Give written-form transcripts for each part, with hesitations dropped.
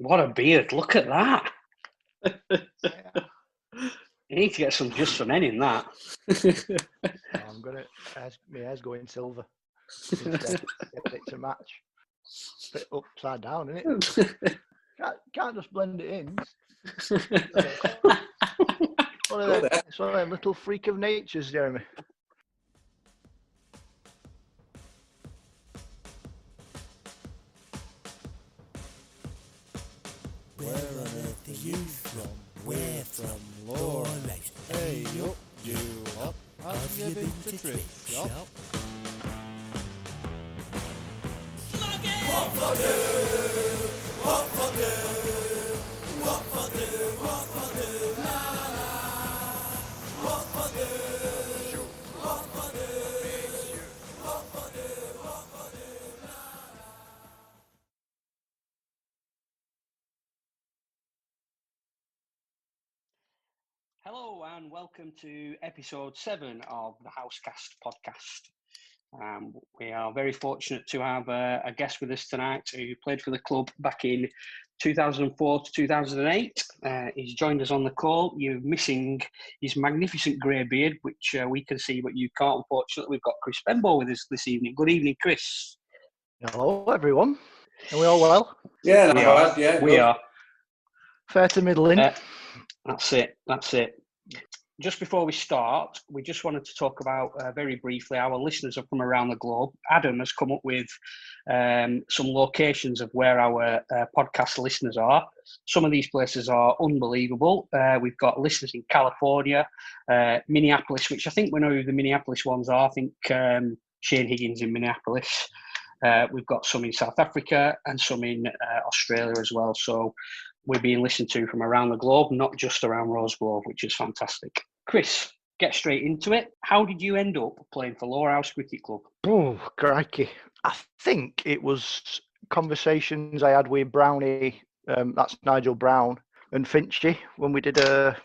What a beard! Look at that. You need to get some just for men in that. I'm gonna. My hair's going silver instead. Get it to match. Bit upside down, isn't it? Can't just blend it in. It's one of them little freak of natures, Jeremy. Where on earth are you from? We're from Lowerhouse. Hey up, you up. Have you been to Trip Shop? Wotfotdoo, wotfotdoo, wotfotdoo, wotfotdoo, la la. Wotfotdoo, wotfotdoo, wotfotdoo, wotfotdoo, la la. Hello and welcome to episode 7 of the Housecast podcast. We are very fortunate to have a guest with us tonight who played for the club back in 2004 to 2008. He's joined us on the call. You're missing his magnificent grey beard, which we can see, but you can't, unfortunately. We've got Chris Benbow with us this evening. Good evening, Chris. Hello, everyone. Are we all well? Yeah, we are. Fair to middling. That's it. Just before we start, we just wanted to talk about very briefly, our listeners are from around the globe. Adam has come up with some locations of where our podcast listeners are. Some of these places are unbelievable. We've got listeners in California, Minneapolis, which I think we know who the Minneapolis ones are. I think Shane Higgins in Minneapolis. We've got some in South Africa and some in Australia as well. So we're being listened to from around the globe, not just around Rosegrove, which is fantastic. Chris, get straight into it. How did you end up playing for Lowerhouse Cricket Club? Oh, crikey. I think it was conversations I had with Brownie, that's Nigel Brown, and Finchy when we did a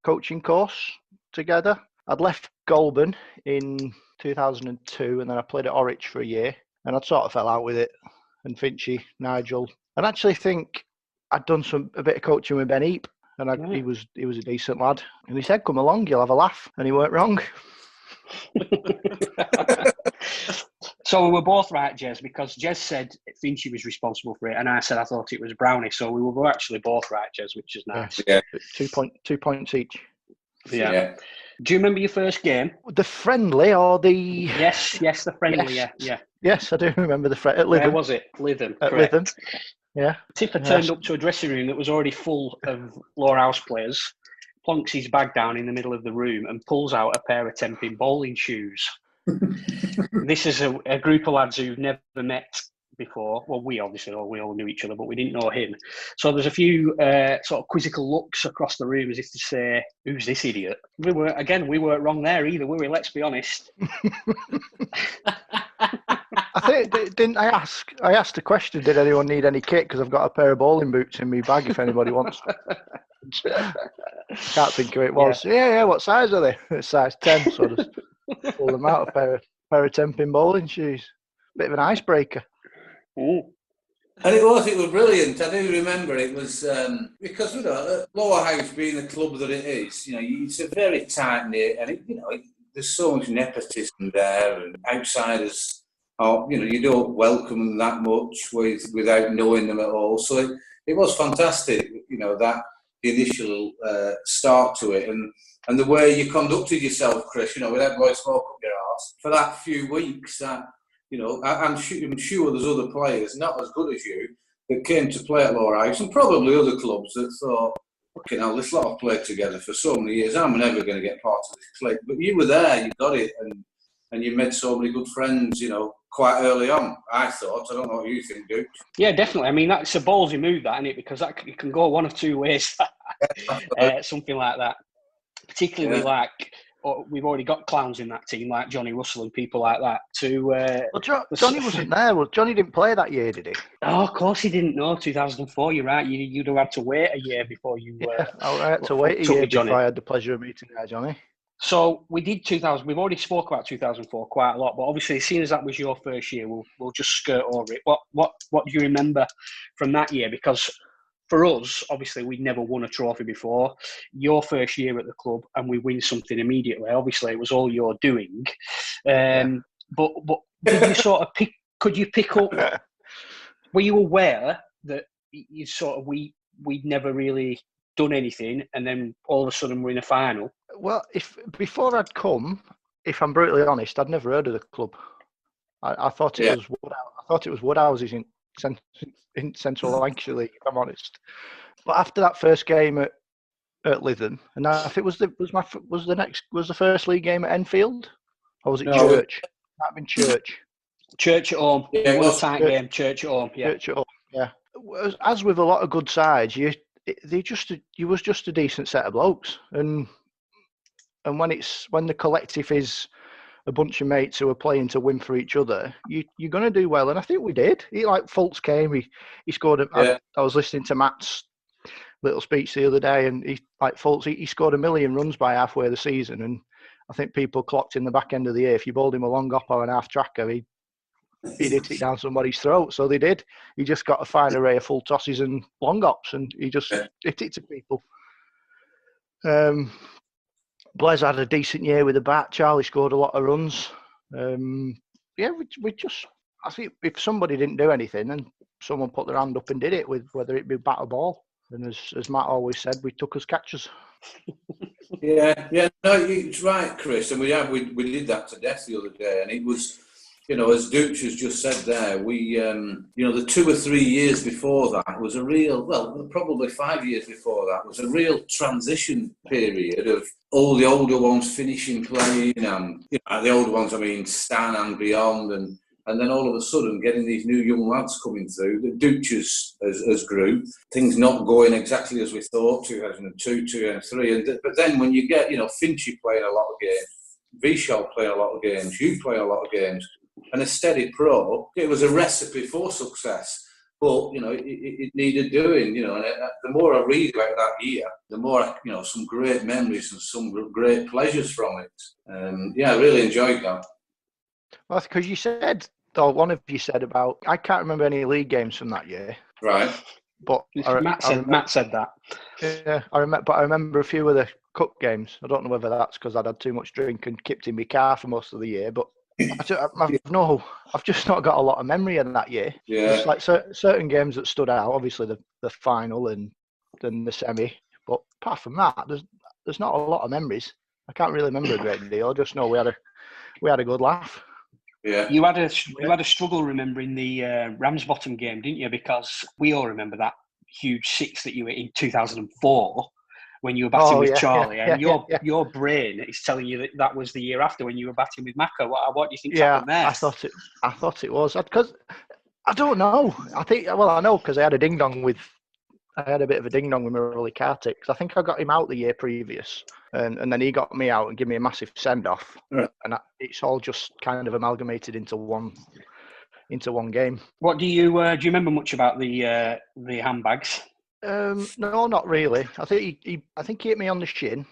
coaching course together. I'd left Goulburn in 2002 and then I played at Orwich for a year and I sort of fell out with it. And Finchy, Nigel, and I actually think I'd done a bit of coaching with Ben Eap, and he was a decent lad. And he said, "Come along, you'll have a laugh," and he weren't wrong. So we were both right, Jez, because Jez said Finchy was responsible for it, and I said I thought it was Brownie. So we were actually both right, Jez, which is nice. Yeah. 2 points each. Yeah. Do you remember your first game? The friendly or the... Yes, the friendly, yeah. Yes, I do remember the friendly. At Lytham. Where was it? Lytham, At correct. Lytham. Yeah. Tipper turned up to a dressing room that was already full of Lowerhouse players, plonks his bag down in the middle of the room and pulls out a pair of Tempin bowling shoes. This is a group of lads who've never met before. Well, we all knew each other, but we didn't know him. So there's a few sort of quizzical looks across the room as if to say, "Who's this idiot?" We weren't wrong there either, were we? Let's be honest. I think, didn't I ask? I asked a question, did anyone need any kit? Because I've got a pair of bowling boots in my bag if anybody wants. Can't think who it was. Yeah, what size are they? It's size 10, so I just pull them out, a pair of Tempin bowling shoes. Bit of an icebreaker. Ooh. And it was brilliant. I do remember it was because Lowerhouse being the club that it is, it's a very tight knit, and there's so much nepotism there, and outsiders. You don't welcome them that much without knowing them at all. So it was fantastic, that the initial start to it and the way you conducted yourself, Chris, without blowing smoke up your arse for that few weeks. That I'm sure there's other players not as good as you that came to play at Lowerhouse and probably other clubs that thought, "Fucking hell, this lot have played together for so many years. I'm never going to get part of this clique." But you were there, you got it, and you made so many good friends, quite early on, I thought. I don't know what you think, Duke. Yeah, definitely. I mean, that's a ballsy move, that, isn't it? Because it can go one of two ways, something like that. Particularly we've already got clowns in that team, like Johnny Russell and people like that. Johnny wasn't there. Well, Johnny didn't play that year, did he? Oh, of course he didn't know. 2004, you're right. You'd have had to wait a year before you... I had to wait a year before I had the pleasure of meeting Johnny. So we did 2000. We've already spoke about 2004 quite a lot, but obviously, seeing as that was your first year, we'll just skirt over it. What do you remember from that year? Because for us, obviously, we'd never won a trophy before. Your first year at the club, and we win something immediately. Obviously, it was all your doing. But did you sort of pick? Could you pick up? Were you aware that you sort of we'd never really done anything, and then all of a sudden we're in a final? Well, if before I'd come, if I'm brutally honest, I'd never heard of the club. I thought it was Woodhouses in Central Lancashire League, if I'm honest. But after that first game at Lytham, and I think was the first league game at Enfield, or was it Church? Might have been Church. Church at home. Yeah, it was a tight game. Church at home. Yeah. Church at home. Yeah. As with a lot of good sides, you was just a decent set of blokes, and when the collective is a bunch of mates who are playing to win for each other, you're going to do well, and I think we did. Fultz came, he scored. I was listening to Matt's little speech the other day, and he scored 1 million runs by halfway the season, and I think people clocked in the back end of the year, if you bowled him a long hop or an half tracker, he'd hit it down somebody's throat. So they did. He just got a fine array of full tosses and long hops, and he just hit it to people. Blaise had a decent year with the bat. Charlie scored a lot of runs. We just, I think if somebody didn't do anything and someone put their hand up and did it, with whether it be bat or ball, and as Matt always said, we took as catchers. No, it's right, Chris, and we did that to death the other day, and it was, as Dooch has just said there, we, the 2 or 3 years before that was a real, probably 5 years before that was a real transition period of all the older ones finishing playing, and the older ones, I mean, Stan and beyond, and then all of a sudden getting these new young lads coming through, the Dooches as group, things not going exactly as we thought, 2002, 2003, but then when you get, Finchy playing a lot of games, Vishal playing a lot of games, you playing a lot of games, and a steady pro, it was a recipe for success. But, it needed doing, and the more I read about that year, the more, some great memories and some great pleasures from it. I really enjoyed that. Well, because you said, or one of you said about, I can't remember any league games from that year. Right. But Matt said that. Yeah, I remember a few of the cup games. I don't know whether that's because I'd had too much drink and kept in my car for most of the year, but I've just not got a lot of memory of that year. Yeah. There's like certain games that stood out. Obviously, the final and then the semi. But apart from that, there's not a lot of memories. I can't really remember a great deal. I just know we had a good laugh. Yeah. You had a struggle remembering the Ramsbottom game, didn't you? Because we all remember that huge 6 that you hit in 2004. When you were batting with Charlie, and your brain is telling you that was the year after when you were batting with Macca. What do you think happened there? I thought it was, because I don't know. I know because I had a bit of a ding dong with Murali Kartik, because I think I got him out the year previous, and then he got me out and gave me a massive send off, and it's all just kind of amalgamated into one game. What do you remember much about the handbags? No, not really. I think he hit me on the shin,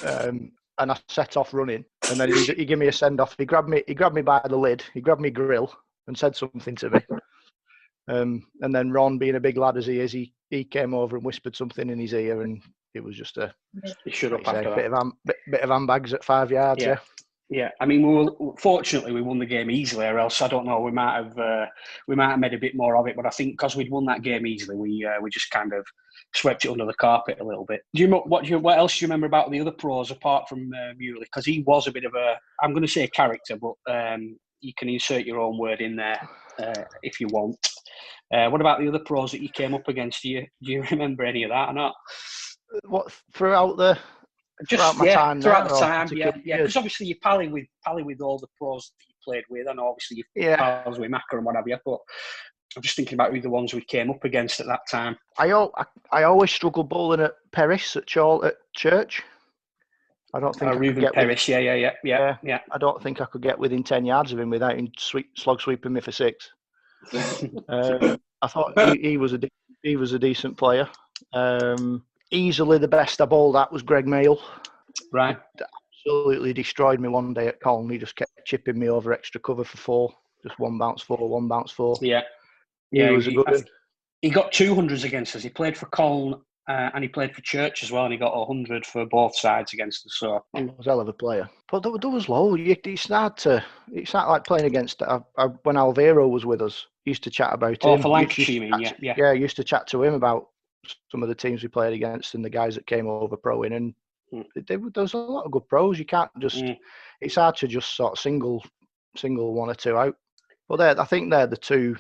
and I set off running. And then he gave me a send off. He grabbed me by the lid. He grabbed me grill and said something to me. And then Ron, being a big lad as he is, he came over and whispered something in his ear, and it was just a bit of handbags at 5 yards. Yeah, I mean, fortunately we won the game easily, or else I don't know, we might have made a bit more of it. But I think because we'd won that game easily, we just kind of swept it under the carpet a little bit. What else do you remember about the other pros apart from Muley? Because he was a bit of I'm going to say character, but you can insert your own word in there if you want. What about the other pros that you came up against? Do you remember any of that or not? What throughout the time, because obviously you're palling with all the pros that you played with, and obviously you're pals with Macca and what have you. But I'm just thinking about who the ones we came up against at that time. I always struggled bowling at Perris at Church. I don't think Reuben Perris. Yeah. I don't think I could get within 10 yards of him without him slog sweeping me for 6. I thought he was a decent player. Easily the best I bowled at was Greg Mail. Right. He absolutely destroyed me one day at Colne. He just kept chipping me over extra cover for 4. Just one bounce 4. Yeah. He was a good one. He got 200s against us. He played for Colne and he played for Church as well, and he got 100 for both sides against us. So he was a hell of a player. But there was loads. It's not like playing against. When Alvaro was with us, used to chat about him. For Lancashire, you mean? Yeah. Yeah, used to chat to him about some of the teams we played against and the guys that came over proing, and there was a lot of good pros. You can't just. It's hard to just sort of single one or two out. But I think they're the two.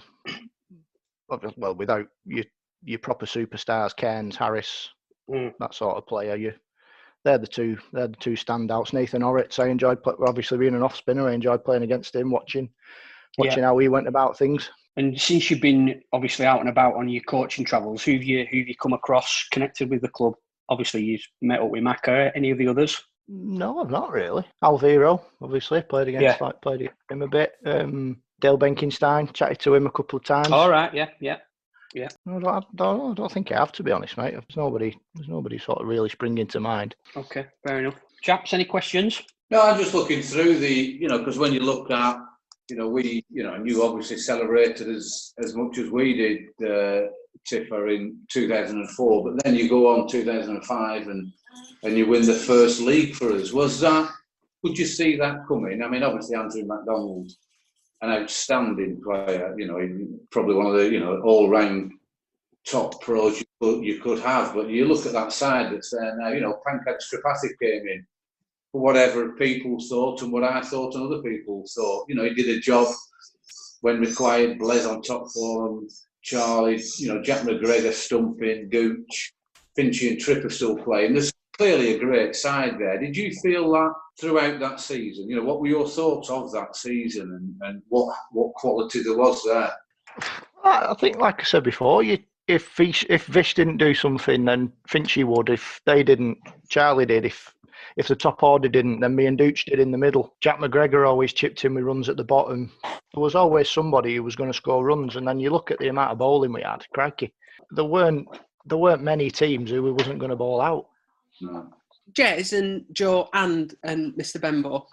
Well, without your proper superstars, Cairns, Harris, that sort of player, they're the two standouts. Nathan Orritz, I enjoyed obviously being an off spinner. I enjoyed playing against him, watching how he went about things. And since you've been obviously out and about on your coaching travels, who've you come across connected with the club? Obviously, you've met up with Macca. Any of the others? No, I've not really. Alvaro, obviously, played against him a bit. Dale Benkenstein, chatted to him a couple of times. All right, yeah. I don't think I have, to be honest, mate. There's nobody sort of really springing to mind. Okay, fair enough. Chaps, any questions? No, I'm just looking through because when you look at, we, and you obviously celebrated as much as we did, Tiffer, in 2004, but then you go on 2005 and you win the first league for us. Could you see that coming? I mean, obviously Andrew MacDonald, an outstanding player, probably one of the, all-round top pros you could have. But you look at that side that's there now, Pankaj Tripathi came in, for whatever people thought and what I thought and other people thought. He did a job when required, Blaise on top form, Charlie, Jack McGregor stumping, Gooch, Finchy and Tripper still playing. There's clearly a great side there. Did you feel that throughout that season? What were your thoughts of that season and what quality there was there? I think, like I said before, if Vish didn't do something, then Finchy would. If they didn't, Charlie did. If the top order didn't, then me and Dooch did in the middle. Jack McGregor always chipped in with runs at the bottom. There was always somebody who was going to score runs. And then you look at the amount of bowling we had, crikey. There weren't many teams who we wasn't going to bowl out. No. Jez and Joe and Mr. Benbow,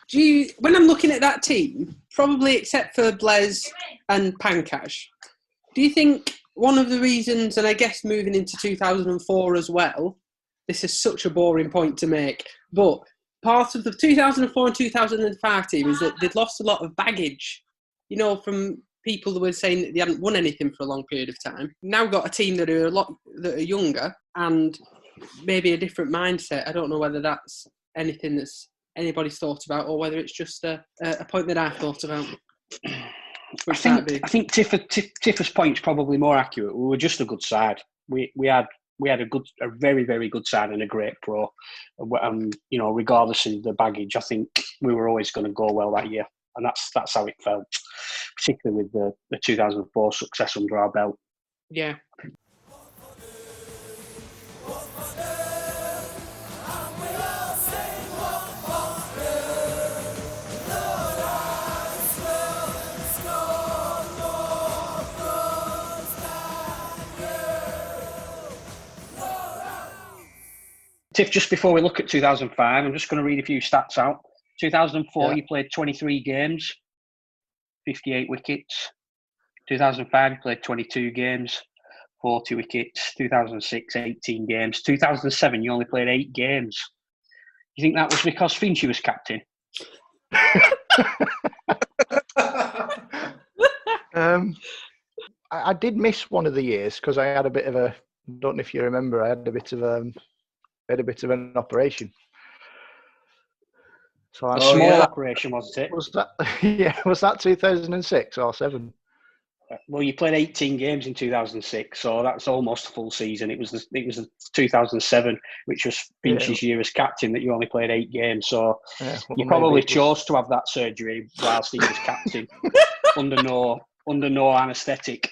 when I'm looking at that team, probably except for Blaise and Pankaj, do you think one of the reasons, and I guess moving into 2004 as well, this is such a boring point to make, but part of the 2004 and 2005 team is that they'd lost a lot of baggage, from people that were saying that they hadn't won anything for a long period of time. Now got a team that are younger and maybe a different mindset. I don't know whether that's anything that's anybody's thought about or whether it's just a point that I've thought about. I think Tiffer's point's probably more accurate. We were just a good side. We had a very, very good side and a great pro. Regardless of the baggage, I think we were always going to go well that year, and that's how it felt, particularly with the 2004 success under our belt. Yeah. Tiff, just before we look at 2005, I'm just going to read a few stats out. 2004, You played 23 games, 58 wickets. 2005, you played 22 games, 40 wickets. 2006, 18 games. 2007, you only played 8 games. You think that was because Finchy was captain? I did miss one of the years because I had a bit of a. I don't know if you remember. I had a bit of an operation. So a small operation, wasn't it? Was that? Yeah. Was that 2006 or 7? Well, you played 18 games in 2006, so that's almost a full season. It was 2007, which was Finchy's year as captain, that you only played 8 games. So you probably chose to have that surgery whilst he was captain, under no anaesthetic.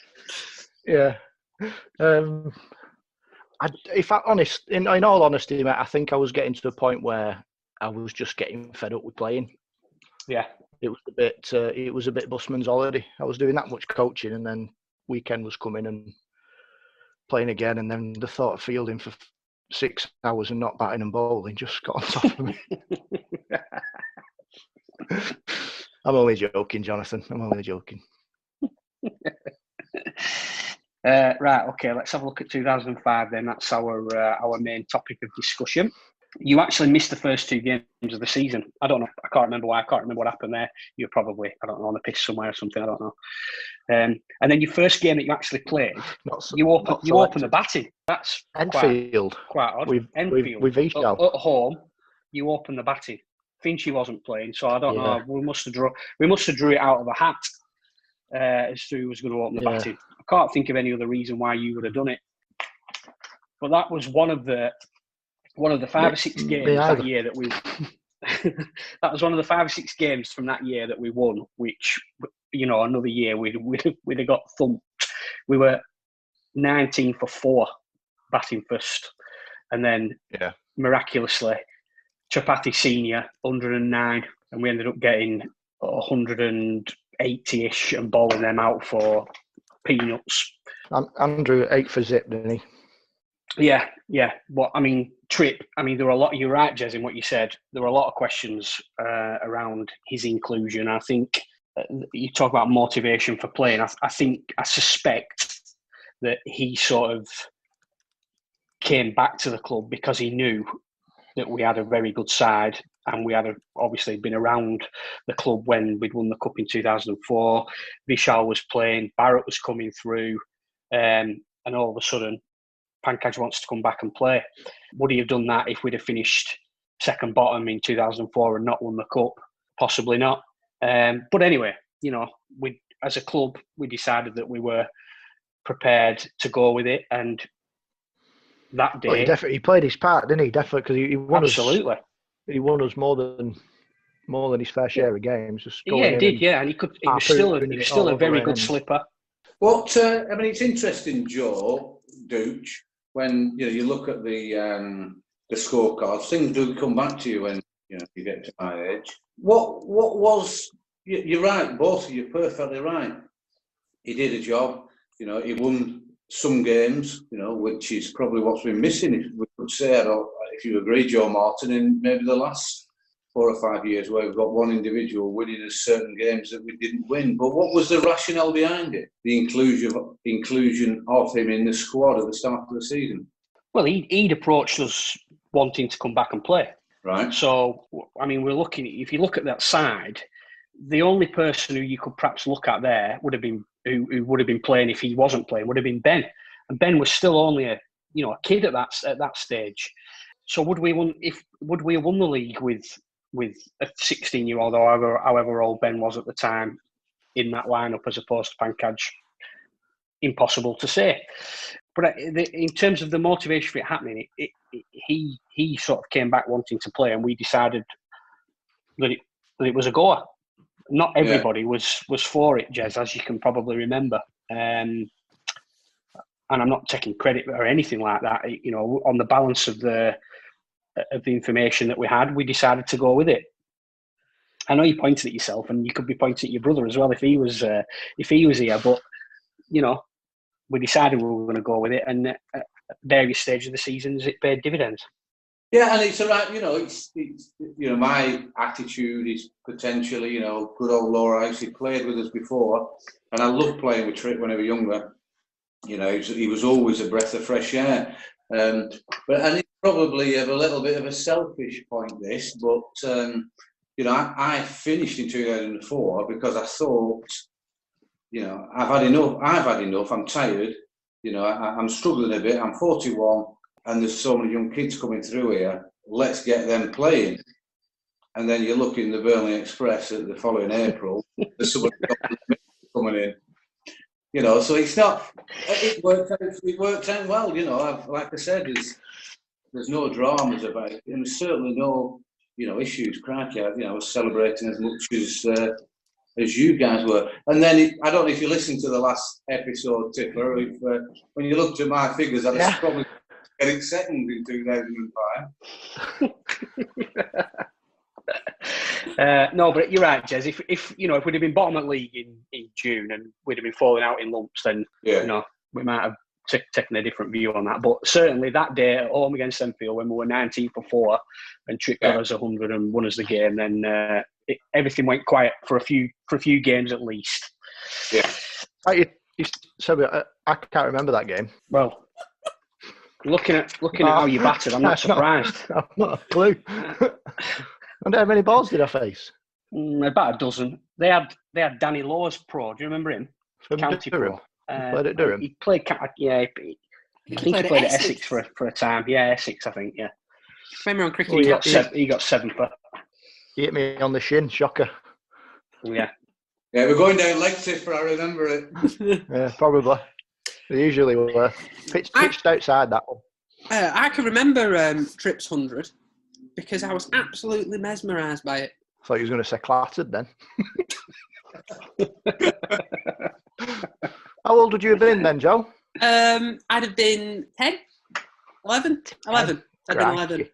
Yeah. In all honesty, mate, I think I was getting to the point where I was just getting fed up with playing. Yeah. It was a bit busman's holiday. I was doing that much coaching, and then weekend was coming and playing again, and then the thought of fielding for 6 hours and not batting and bowling just got on top of me. I'm only joking, Jonathan. I'm only joking. Right, okay, let's have a look at 2005 then. That's our main topic of discussion. You actually missed the first 2 games of the season. I don't know. I can't remember why. I can't remember what happened there. You're probably, I don't know, on the piss somewhere or something. I don't know. And then your first game that you actually played, you open the batting. That's Enfield. Quite odd. Enfield. With at home, you open the batting. Finchy wasn't playing, so I don't know. We must have drew it out of a hat as to who was going to open the batting. I can't think of any other reason why you would have done it. But that was one of the 5 or 6 games that year that we. That was one of the 5 or 6 games from that year that we won. Which, another year we'd have got thumped. We were 19 for 4 batting first, and then miraculously, Chapati Senior 109, and we ended up getting 180-ish and bowling them out for peanuts. Andrew 8 for zip, didn't he? Yeah. Well, Tripp. There were a lot. You're right, Jez, in what you said. There were a lot of questions around his inclusion. I think you talk about motivation for playing. I suspect that he sort of came back to the club because he knew that we had a very good side, and we had obviously been around the club when we'd won the cup in 2004. Vishal was playing, Barrett was coming through, and all of a sudden, Pankaj wants to come back and play. Would he have done that if we'd have finished second bottom in 2004 and not won the cup? Possibly not. But anyway, we as a club, we decided that we were prepared to go with it, and that day, he played his part, didn't he? Definitely, because he won absolutely. He won us more than his fair share of games. Just he did, and he was still a very good slipper. What it's interesting, Joe Dooch, when you look at the scorecards, things do come back to you when you get to my age. What was? You're right, both of you, perfectly right. He did a job. He won some games, which is probably what's been missing, if we could say. If you agree, Joe Martin, in maybe the last 4 or 5 years where we've got one individual winning certain games that we didn't win. But what was the rationale behind it? The inclusion of him in the squad at the start of the season? Well, he'd approached us wanting to come back and play. Right. So, we're looking, if you look at that side, the only person who you could perhaps look at there would have been, who would have been playing if he wasn't playing, would have been Ben. And Ben was still only a kid at that stage. So would we have won the league with a 16-year-old, or however old Ben was at the time, in that lineup as opposed to Pankaj? Impossible to say. But in terms of the motivation for it happening, he sort of came back wanting to play, and we decided that it was a goer. Not everybody was for it, Jez, as you can probably remember. And I'm not taking credit or anything like that. On the balance of the information that we had, we decided to go with it. I know you pointed at yourself, and you could be pointing at your brother as well if he was here. But we decided we were going to go with it, and at various stages of the seasons, it paid dividends. Yeah, and it's all right. It's my attitude is potentially, good old Lowerhouse. He played with us before, and I loved playing with Tripp when I was younger. He was always a breath of fresh air. But it's probably a little bit of a selfish point, this, but I finished in 2004 because I thought, I've had enough. I'm tired. I'm struggling a bit. I'm 41. And there's so many young kids coming through here. Let's get them playing. And then you look in the Burnley Express at the following April. There's somebody coming in. So it's not. It worked out well. Like I said, there's no dramas about it, and there's certainly no issues. Crikey, I was celebrating as much as you guys were. And then I don't know if you listened to the last episode, Tipper. When you looked at my figures, I was probably getting second in 2005. No, but you're right, Jez. If we'd have been bottom at league in June and we'd have been falling out in lumps, then we might have taken a different view on that. But certainly that day at home against Enfield, when we were 19 for 4 and Tripp got us 100 and won us the game, then everything went quiet for a few games at least. Yeah. So I can't remember that game. Well, looking at how you battered, I'm not surprised. I've not a clue. And how many balls did I face? About a dozen. They had Danny Laws pro. Do you remember him? From County Durham. pro. Played at Durham. He played. I think he played at Essex for a time. Yeah, Essex. I think. Yeah. Remember on cricket? He got 7 for. He hit me on the shin. Shocker. Yeah. Yeah, we're going down leg if I remember it. Yeah, probably. They usually were. Pitched outside that one. I can remember Trips 100 because I was absolutely mesmerised by it. I thought you was going to say clattered then. How old would you have been then, Joe? I'd have been 10, 11. I'd been 11.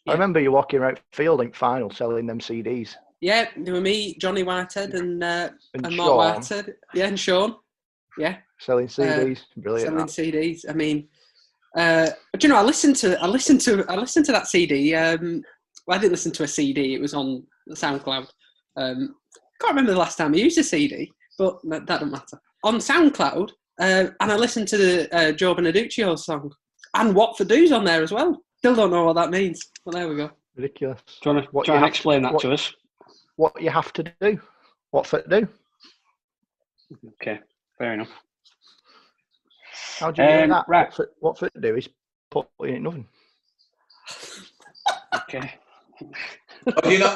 I remember you walking around Fielding final selling them CDs. Yeah, there were me, Johnny Whitehead, and Mark Sean. Whitehead. Yeah, and Sean. Yeah. Selling CDs. Brilliant. Selling CDs. I mean, do you know, I listened to that CD. Well, I didn't listen to a CD. It was on SoundCloud. Can't remember the last time I used a CD, but that doesn't matter. On SoundCloud, and I listened to the Joe Beneduces song, and Wotfotdoo's on there as well. Still don't know what that means, but there we go. Ridiculous. Do you want to explain that to us? What you have to do. Wotfotdoo. Okay, fair enough. How do you do that? Right. Wotfotdoo is put in it nothing. Okay. Oh, you know?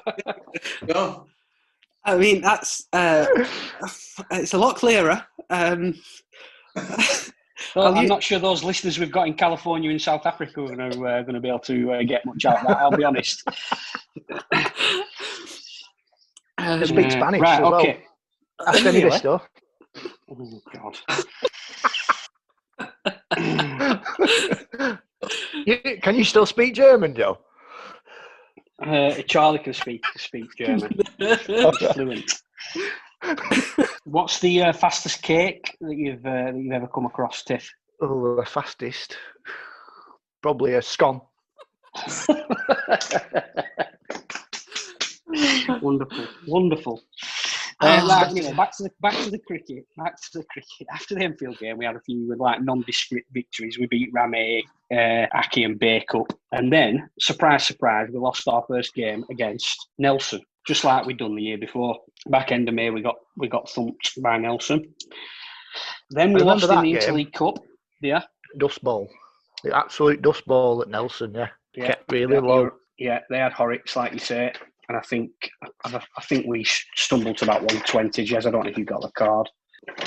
No. I mean, that's it's a lot clearer. Well, I'm not sure those listeners we've got in California and South Africa are going to be able to get much out of that. I'll be honest. They speak Spanish right, as well. okay. Ask any of this stuff. Oh, God. Can you still speak German, Joe? Charlie can speak German. He's fluent. What's the fastest cake that you've ever come across, Tiff? Oh, the fastest. Probably a scone. Wonderful. Right, anyway, back to the cricket. After the Enfield game, we had a few nondescript victories. We beat Ramey, Aki, and Bay Cup, and then surprise, we lost our first game against Nelson, just like we'd done the year before. Back end of May, we got thumped by Nelson. Then we lost in the Interleague Cup. Yeah, dust ball, the absolute dust ball at Nelson. Yeah. Kept really low. Yeah, they had Horrocks, like you say. And I think we stumbled to about 120. Jez, I don't know if you got the card.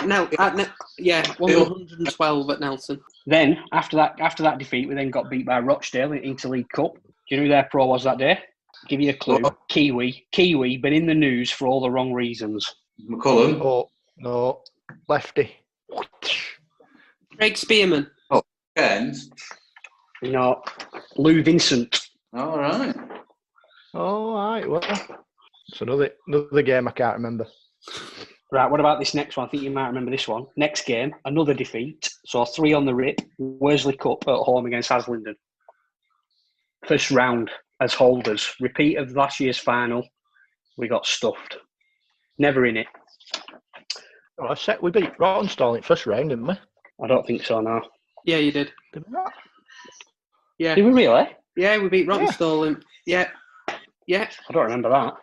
No, 112 at Nelson. Then after that defeat, we then got beat by Rochdale in Interleague Cup. Do you know who their pro was that day? Give you a clue. Kiwi, been in the news for all the wrong reasons. McCullum. Oh no, lefty. Craig Spearman. Oh, and No, Lou Vincent. All right. All right. Well, it's another game I can't remember. Right, what about this next one? I think you might remember this one. Next game, another defeat. So 3 on the rip. Worsley Cup at home against Haslingden. First round as holders. Repeat of last year's final. We got stuffed. Never in it. Oh, I said we beat Rottenstall in first round, didn't we? I don't think so, no. Yeah, you did. Did we not? Yeah. Did we really? Yeah, we beat Rottenstall. Yeah. I don't remember that.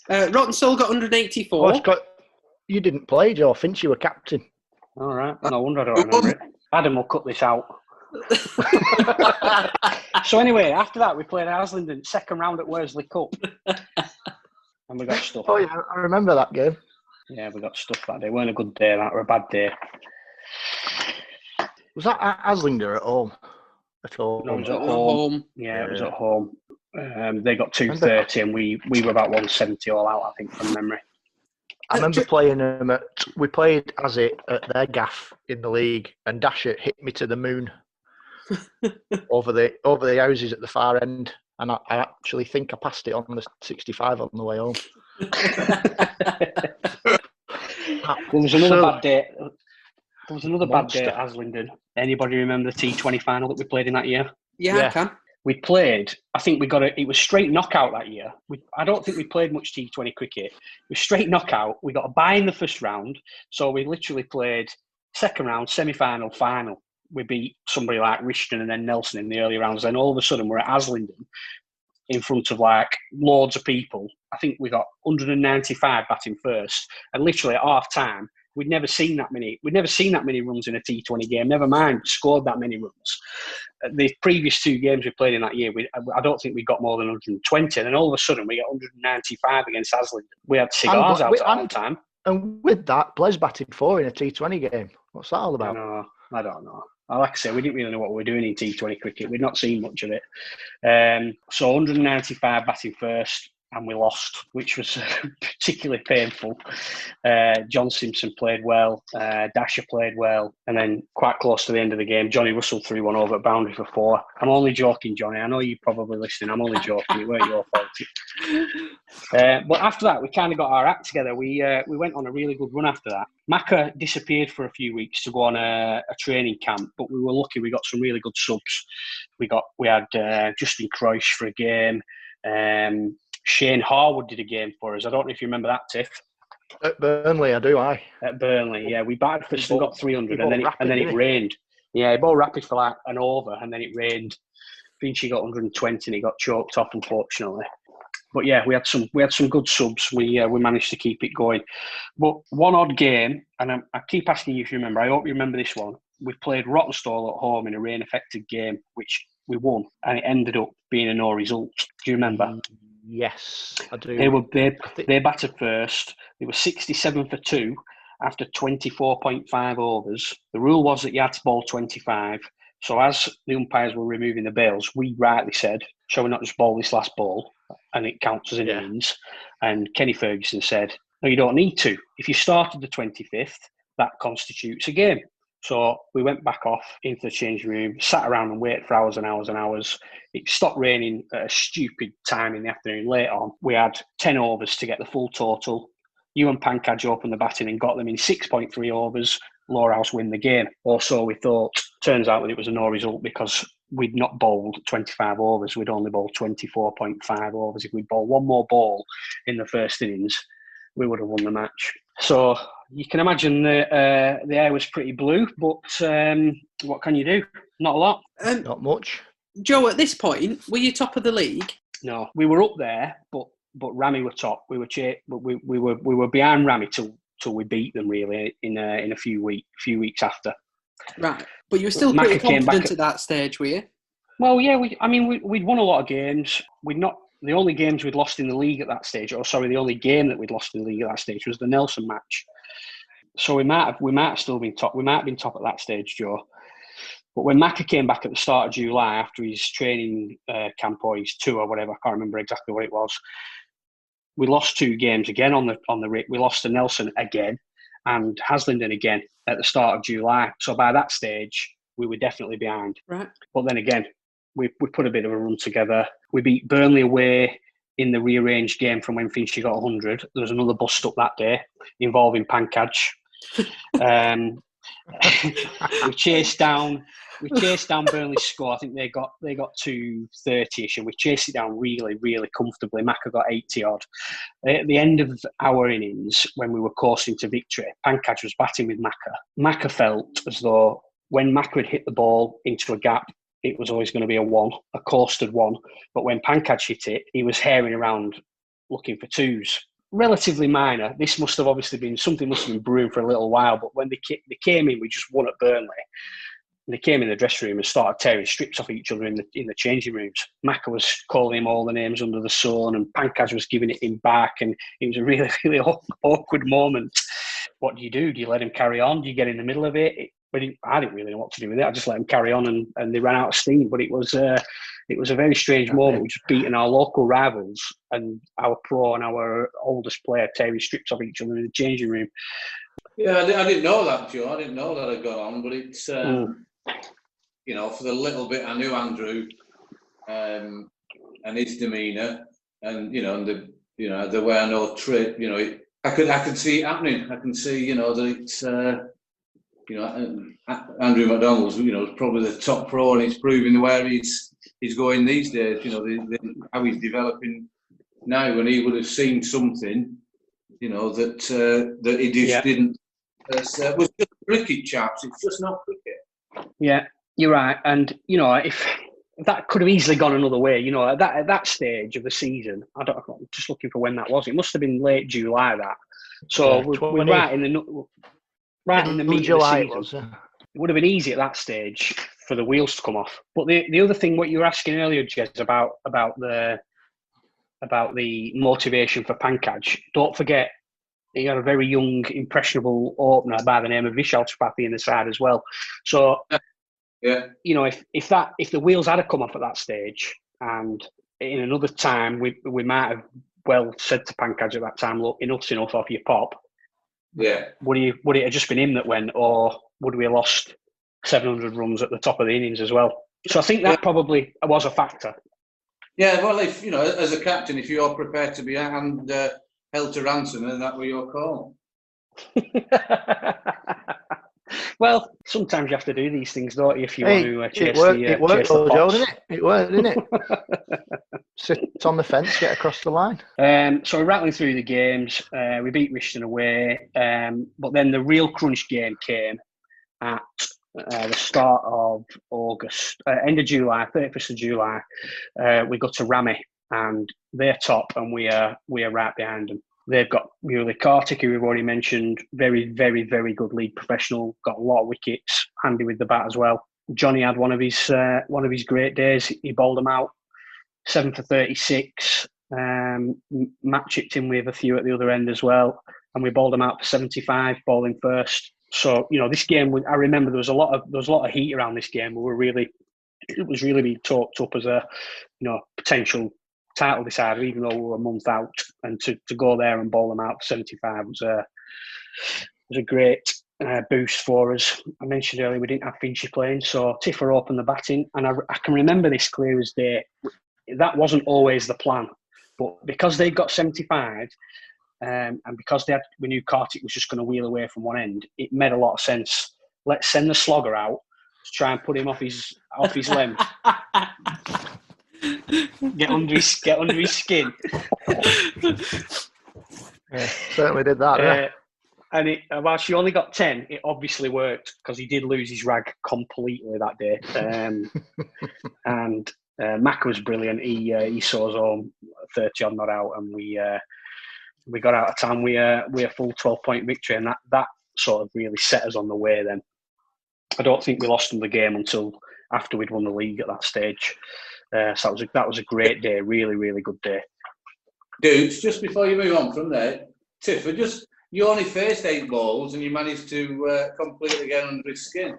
Rottenstall got 184. You didn't play, Joe. Finch, you were captain. All right. No wonder I don't remember it. Adam will cut this out. So anyway, after that, we played Haslingden, second round at Worsley Cup. And we got stuffed. Oh, yeah, I remember that game. Yeah, we got stuffed that day. It weren't a good day, that, or a bad day. Was that at Haslingden at home? At home? No, it was at home. Yeah, it was at home. They got 230 and we were about 170 all out, I think, from memory. I remember playing them we played as it at their gaff in the league, and Dasher hit me to the moon over the houses at the far end, and I actually think I passed it on the 65 on the way home. There was another bad day. There was another bad day at Haslingden. Anybody remember the T20 final that we played in that year? Yeah, I can. We played, I think it was straight knockout that year. I don't think we played much T20 cricket. It was straight knockout. We got a bye in the first round. So we literally played second round, semi-final, final. We beat somebody like Rishton and then Nelson in the early rounds. Then all of a sudden we're at Aslington in front of like loads of people. I think we got 195 batting first. And literally at half time, we'd never seen that many runs in a T20 game. Never mind scored that many runs. The previous 2 games we played in that year, I don't think we got more than 120. And then all of a sudden, we got 195 against Aslington. We had cigars out at half time. And with that, Blaise batted 4 in a T20 game. What's that all about? I don't know. Like I say, we didn't really know what we were doing in T20 cricket. We'd not seen much of it. So 195 batting first. And we lost, which was particularly painful. John Simpson played well, Dasher played well, and then quite close to the end of the game, Johnny Russell threw one over at boundary for 4. I'm only joking, Johnny. I know you're probably listening. I'm only joking. It weren't your fault. But after that, we kind of got our act together. We went on a really good run after that. Macca disappeared for a few weeks to go on a training camp, but we were lucky. We got some really good subs. We had Justin Croix for a game. Shane Harwood did a game for us. I don't know if you remember that, Tiff. At Burnley, I do. At Burnley, yeah. We batted first and got 300, and then it rained. Yeah, he bowled rapid for like an over, and then it rained. Finchy got 120, and he got choked off, unfortunately. But yeah, we had some good subs. We managed to keep it going. But one odd game, and I keep asking you if you remember. I hope you remember this one. We played Rottenstall at home in a rain-affected game, which we won, and it ended up being a no result. Do you remember? Yes, I do. They batted first. They were 67 for 2 after 24.5 overs. The rule was that you had to bowl 25. So as the umpires were removing the bails, we rightly said, shall we not just bowl this last ball? And it counts as an innings. And Kenny Ferguson said, no, you don't need to. If you started the 25th, that constitutes a game. So we went back off into the changing room, sat around and waited for hours and hours and hours. It stopped raining at a stupid time in the afternoon. Late on, we had 10 overs to get the full total. Ewan Pankaj opened the batting and got them in 6.3 overs. Lowerhouse win the game. Or so we thought. Turns out that it was a no result because we'd not bowled 25 overs. We'd only bowled 24.5 overs. If we'd bowled one more ball in the first innings, we would have won the match. So you can imagine the air was pretty blue, but what can you do? Not a lot. Not much. Joe, at this point, were you top of the league? No, we were up there, but Rami were top. We were behind Rami till we beat them really in a few weeks after. Right, but you were still pretty confident at that stage, were you? Well, yeah. We'd won a lot of games. The only games we'd lost in the league at that stage, the only game that we'd lost in the league at that stage was the Nelson match. So we might have still been top. We might have been top at that stage, Joe. But when Macca came back at the start of July after his training camp or his tour or whatever, I can't remember exactly what it was. We lost 2 games again on the. We lost to Nelson again and Haslingden again at the start of July. So by that stage, we were definitely behind. Right. But then again, we put a bit of a run together. We beat Burnley away in the rearranged game from when Finchy got 100. There was another bust up that day involving Pankaj. We chased down Burnley's score. I think they got 230ish, and we chased it down really, really comfortably. Macca got 80 odd. At the end of our innings, when we were coursing to victory, Pankaj was batting with Macca. Macca felt as though when Macca had hit the ball into a gap, it was always going to be a coasted one. But when Pankaj hit it, he was herring around looking for 2s. Relatively minor. This must have been brewing for a little while. But when they came in, we just won at Burnley. And they came in the dressing room and started tearing strips off each other in the changing rooms. Macca was calling him all the names under the sun, and Pankaj was giving it him back, and it was a really, really awkward moment. What do? Do you let him carry on? Do you get in the middle of it? I didn't really know what to do with it. I just let him carry on, and they ran out of steam. But it was a very strange moment. We just beating our local rivals and our pro and our oldest player tearing strips off each other in the changing room. Yeah, I didn't know that, Joe. I didn't know that had gone on, but it's for the little bit I knew Andrew and his demeanour, and the way I know Trip, I could see it happening. I can see that it's you know, Andrew McDonald's, you know, probably the top pro, and it's proving where he's going these days. You know, how he's developing now, and he would have seen something, you know, that he just didn't. It was just cricket, chaps. It's just not cricket. Yeah, you're right. And you know, if that could have easily gone another way, you know, at that stage of the season, I'm just looking for when that was. It must have been late July. That. So we're right in the meat of July the season. it was. It would have been easy at that stage for the wheels to come off. But the other thing, what you were asking earlier, Jez, about the motivation for Pankaj, don't forget he had a very young, impressionable opener by the name of Vishal Tripathi in the side as well. So, you know, if the wheels had come off at that stage, and in another time we might have well said to Pankaj at that time, look, enough's enough off your pop. Yeah. Would it have just been him that went, or would we have lost 700 runs at the top of the innings as well? So I think that probably was a factor. Yeah, well, if you know, as a captain, if you're prepared to be held to ransom, then that were your call. Well, sometimes you have to do these things, don't you? If you want to chase it worked, the Joe, didn't it? It worked, didn't it? Sit on the fence, get across the line. So we're rattling through the games. We beat Rishton away, but then the real crunch game came at the start of August, end of July, 31st of July. We got to Ramy, and they're top, and we are right behind them. They've got Muley Kartik, who we've already mentioned, very, very, very good league professional, got a lot of wickets, handy with the bat as well. Johnny had one of his great days. He bowled them out 7 for 36. Matt chipped in with a few at the other end as well, and we bowled them out for 75, bowling first. So you know, this game, I remember there was a lot of heat around this game. It was really being talked up as a, you know, potential title decider, even though we were a month out, and to go there and bowl them out for 75 was a great boost for us. I mentioned earlier we didn't have Finchy playing, so Tiffer opened the batting, and I can remember this clear as day. That wasn't always the plan, but because they got 75, and because we knew Kartik was just going to wheel away from one end, it made a lot of sense. Let's send the slogger out to try and put him off his length. Get under his skin. Yeah, certainly did that. And while she only got 10, it obviously worked because he did lose his rag completely that day. And Mac was brilliant. He saw us home 30 odd not out, and we got out of town. We a full 12-point victory, and that sort of really set us on the way. Then I don't think we lost them the game until after we'd won the league at that stage. So that was a great day, really, really good day. Dudes, just before you move on from there, Tiffer, you only faced 8 balls and you managed to completely get under his skin.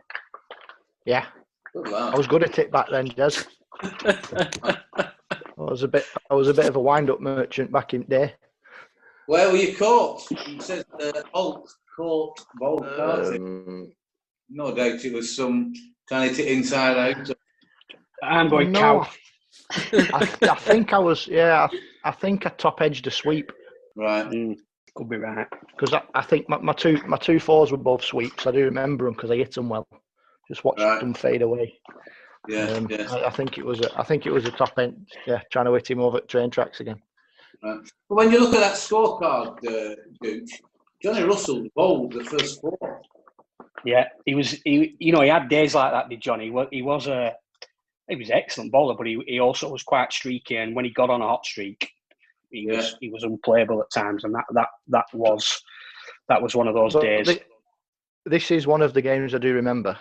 Yeah, I was good at it back then, Jez. I was a bit of a wind-up merchant back in the day. Where were you caught? It says Alt Court Bowl. No doubt it was some trying to inside out. I'm going cow. I think I was. Yeah, I think I top edged a sweep. Right, could be right. Because I think my two fours were both sweeps. I do remember them because I hit them well. Just watched them fade away. Yeah, I think it was a top end. Yeah, trying to hit him over at train tracks again. Right. But when you look at that scorecard, Gooch, Johnny Russell bowled the first 4. Yeah, he was. He had days like that. Did Johnny? He was an excellent bowler, but he also was quite streaky. And when he got on a hot streak, he was unplayable at times. And that was one of those days. This is one of the games I do remember.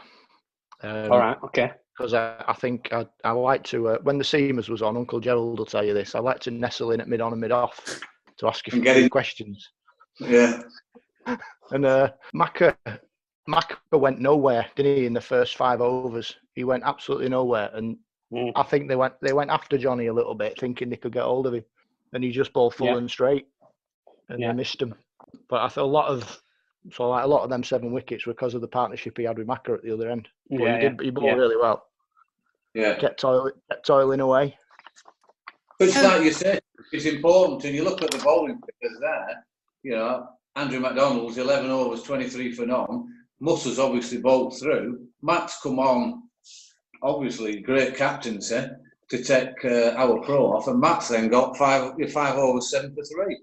All right, okay. Because I think I like to, when the Seamers was on, Uncle Gerald will tell you this, I like to nestle in at mid-on and mid-off to ask you a few questions. Yeah. And Macca went nowhere, didn't he, in the first 5 overs? He went absolutely nowhere. And I think they went after Johnny a little bit, thinking they could get hold of him. And he just bowled full and straight. And they missed him. But I thought a lot of them 7 wickets were because of the partnership he had with Macca at the other end. But he bowled really well. Yeah. Kept toiling away. But it's like you said, it's important. And you look at the bowling figures there, you know, Andrew McDonald's 11 overs, 23 for none. Musser's obviously bowled through. Matt's come on, obviously, great captaincy to take our pro off, and Matt's then got 5 overs, 7 for 3.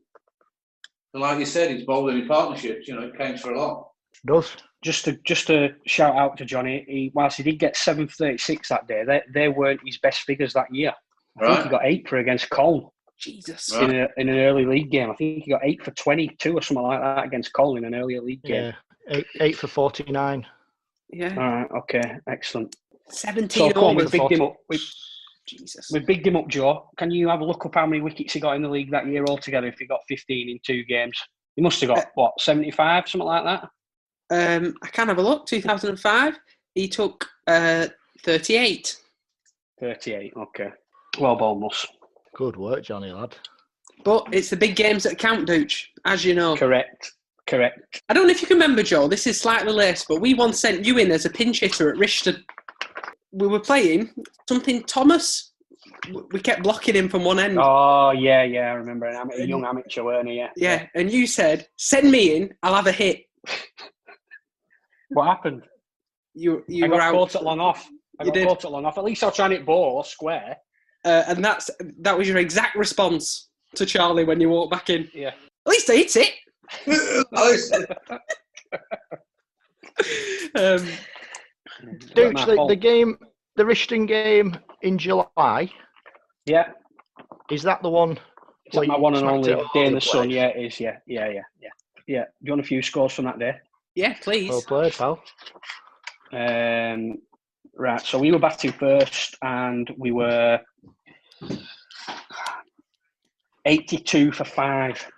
And like you said, he's bowling in partnerships, it counts for a lot. Does. Just to shout out to Johnny, whilst he did get 7 for 36 that day, they weren't his best figures that year. I think he got 8 for against Cole. Jesus. In an early league game. I think he got 8 for 22 or something like that against Cole in an earlier league game. Yeah, 8 for 49. Yeah. All right, okay, excellent. 17 So, overs. we bigged him up. Jesus. We bigged him up, Joe. Can you have a look up how many wickets he got in the league that year altogether if he got 15 in 2 games? He must have got, 75, something like that? I can have a look. 2005, he took 38. 38, okay. Well bowled, Mus. Good work, Johnny, lad. But it's the big games that count, Dooch, as you know. Correct. I don't know if you can remember, Joe, this is slightly late, but we once sent you in as a pinch hitter at Rishton. We were playing something Thomas. We kept blocking him from one end. Oh, yeah, I remember. A young amateur, weren't he? Yeah, and you said, send me in, I'll have a hit. What happened? You I were got out. caught at long off. At long off. At least I'll try and hit ball square. And that was your exact response to Charlie when you walked back in. Yeah. At least I hit it. Dooch, the Rishton game in July. Yeah. Is that the one? Is that my one and only day in the sun? place? Yeah, it is. Yeah. Do you want a few scores from that day? Yeah, please. Well played, pal. Right, so we were batting first and we were 82 for 5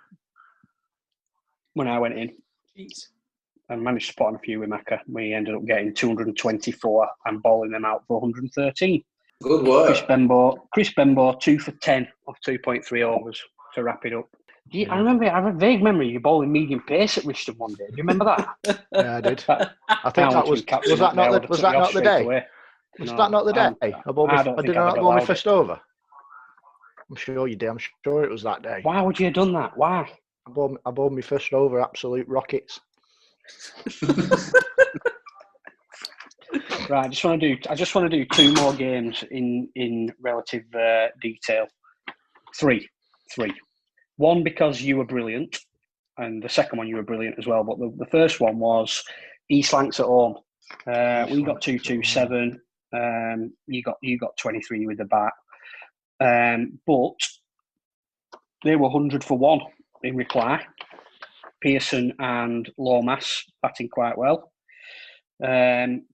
when I went in. Jeez. And managed to put on a few with Macca. We ended up getting 224 and bowling them out for 113. Good work. Chris Benbow 2 for 10 off 2.3 overs to wrap it up. I remember, I have a vague memory of you bowling medium pace at Rishton one day. Do you remember that? Yeah, I did. I think that was that not the day? Was that not the day? Did I not bowl my first over? I'm sure you did. I'm sure it was that day. Why would you have done that? Why? I bowled my first over, absolute rockets. Right, I just want to do 2 more games in relative detail. Three. One because you were brilliant, and the second one you were brilliant as well. But the first one was East Lancs at home. We got 227. You got 23 with the bat. But they were 100 for 1 in reply. Pearson and Lomas batting quite well.